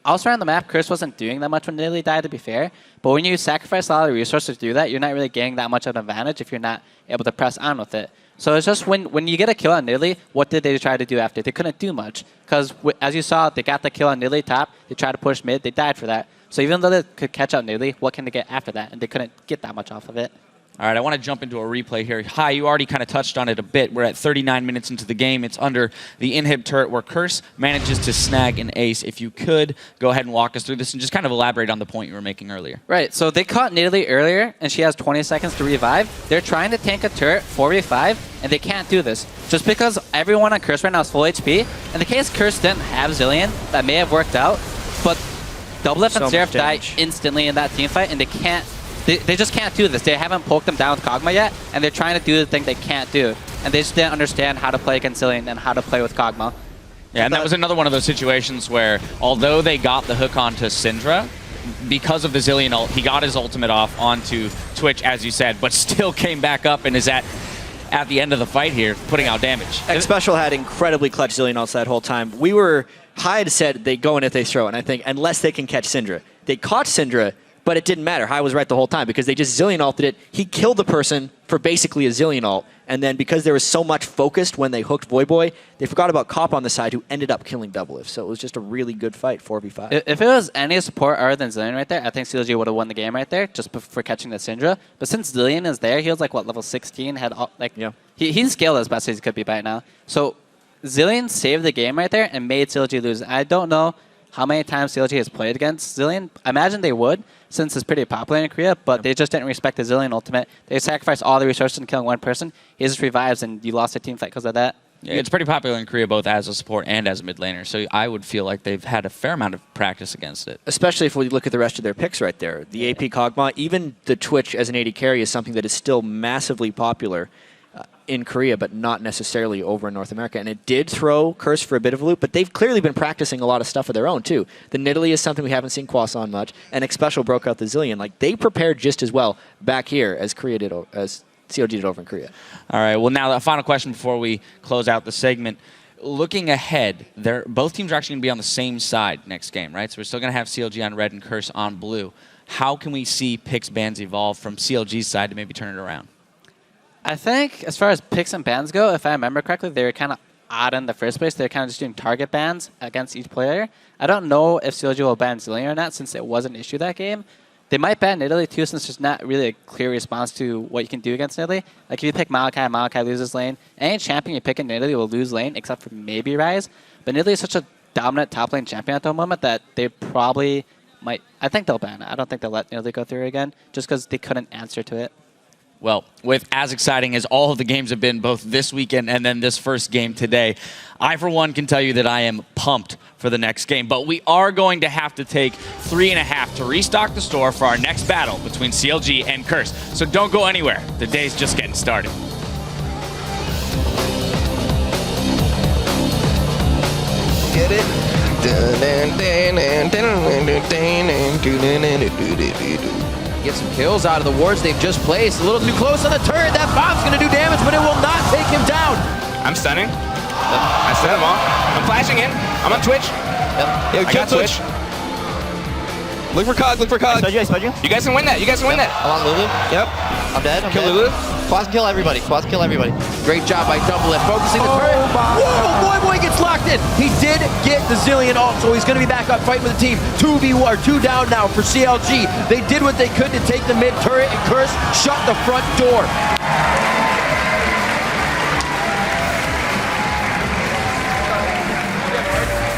Also on the map, Curse wasn't doing that much when Nidalee died, to be fair. But when you sacrifice a lot of resources to do that, you're not really getting that much of an advantage if you're not able to press on with it. So it's just when you get a kill on Nidalee, what did they try to do after? They couldn't do much. Because as you saw, they got the kill on Nidalee top. They tried to push mid. They died for that. So even though they could catch out Nidalee, what can they get after that? And they couldn't get that much off of it. All right, I want to jump into a replay here. Hi, you already kind of touched on it a bit. We're at 39 minutes into the game. It's under the inhib turret where Curse manages to snag an ace. If you could, go ahead and walk us through this and just kind of elaborate on the point you were making earlier. Right, so they caught Nidalee earlier, and she has 20 seconds to revive. They're trying to tank a turret 4v5, and they can't do this. Just because everyone on Curse right now is full HP. In the case Curse didn't have Zilean, that may have worked out, but Doublelift and Seraph die instantly in that team fight, and they can't. They just can't do this. They haven't poked them down with Kog'Maw yet, and they're trying to do the thing they can't do. And they just didn't understand how to play against Zilean and how to play with Kog'Maw. Yeah, and that was another one of those situations where, although they got the hook onto Syndra, because of the Zilean ult, he got his ultimate off onto Twitch, as you said, but still came back up and is at the end of the fight here, putting out damage. X Special had incredibly clutch Zilean ults that whole time. Hai had said they go in if they throw, and I think unless they can catch Syndra. They caught Syndra, but it didn't matter. Hai was right the whole time because they just Zilean ulted it. He killed the person for basically a Zilean ult. And then because there was so much focused when they hooked Voyboy, they forgot about Cop on the side who ended up killing Doublelift. So it was just a really good fight, 4v5. If it was any support other than Zilean right there, I think CLG would have won the game right there just for catching the Syndra. But since Zilean is there, he was like, what, level 16? Had all, like, yeah. He's scaled as best as he could be right now. So Zilean saved the game right there and made CLG lose. I don't know how many times CLG has played against Zilean. I imagine they would, since it's pretty popular in Korea, but they just didn't respect the Zilean ultimate. They sacrificed all the resources in killing one person. He just revives, and you lost a team fight because of that. Yeah, it's pretty popular in Korea, both as a support and as a mid laner, so I would feel like they've had a fair amount of practice against it. Especially if we look at the rest of their picks right there. The AP Kog'Maw, even the Twitch as an AD carry is something that is still massively popular in Korea, but not necessarily over in North America. And it did throw Curse for a bit of a loop, but they've clearly been practicing a lot of stuff of their own, too. The Nidalee is something we haven't seen Quas on much, and X Special broke out the Zilean. Like, they prepared just as well back here as as CLG did over in Korea. All right, well, now the final question before we close out the segment. Looking ahead, both teams are actually going to be on the same side next game, right? So we're still going to have CLG on red and Curse on blue. How can we see picks bans evolve from CLG's side to maybe turn it around? I think as far as picks and bans go, if I remember correctly, they were kind of odd in the first place. They're kind of just doing target bans against each player. I don't know if CLG will ban Zilean or not, since it was an issue that game. They might ban Nidalee too, since there's not really a clear response to what you can do against Nidalee. Like if you pick Maokai loses lane. Any champion you pick in Nidalee will lose lane, except for maybe Ryze. But Nidalee is such a dominant top lane champion at the moment that they probably might. I think they'll ban it. I don't think they'll let Nidalee go through again, just because they couldn't answer to it. Well, with as exciting as all of the games have been both this weekend and then this first game today, I, for one, can tell you that I am pumped for the next game. But we are going to have to take 3.5 to restock the store for our next battle between CLG and Curse. So don't go anywhere. The day's just getting started. Get it? Get some kills out of the wards they've just placed. A little too close on the turret. That bomb's going to do damage, but it will not take him down. I'm stunning. I stun them all. I'm flashing in. I'm on Twitch. Yo, kill Twitch. Look for Cog, look for Cog. I spud you. You guys can win that. You guys can win that. I'm on Lulu. Yep. I'm dead. Kill Lulu. Quads kill everybody. Quads kill everybody. Great job by Double It, focusing the turret. Whoa, Boy gets locked in. He did get the Zillion ult, so he's going to be back up fighting with the team. 2v1, 2 down now for CLG. They did what they could to take the mid turret, and Curse shut the front door.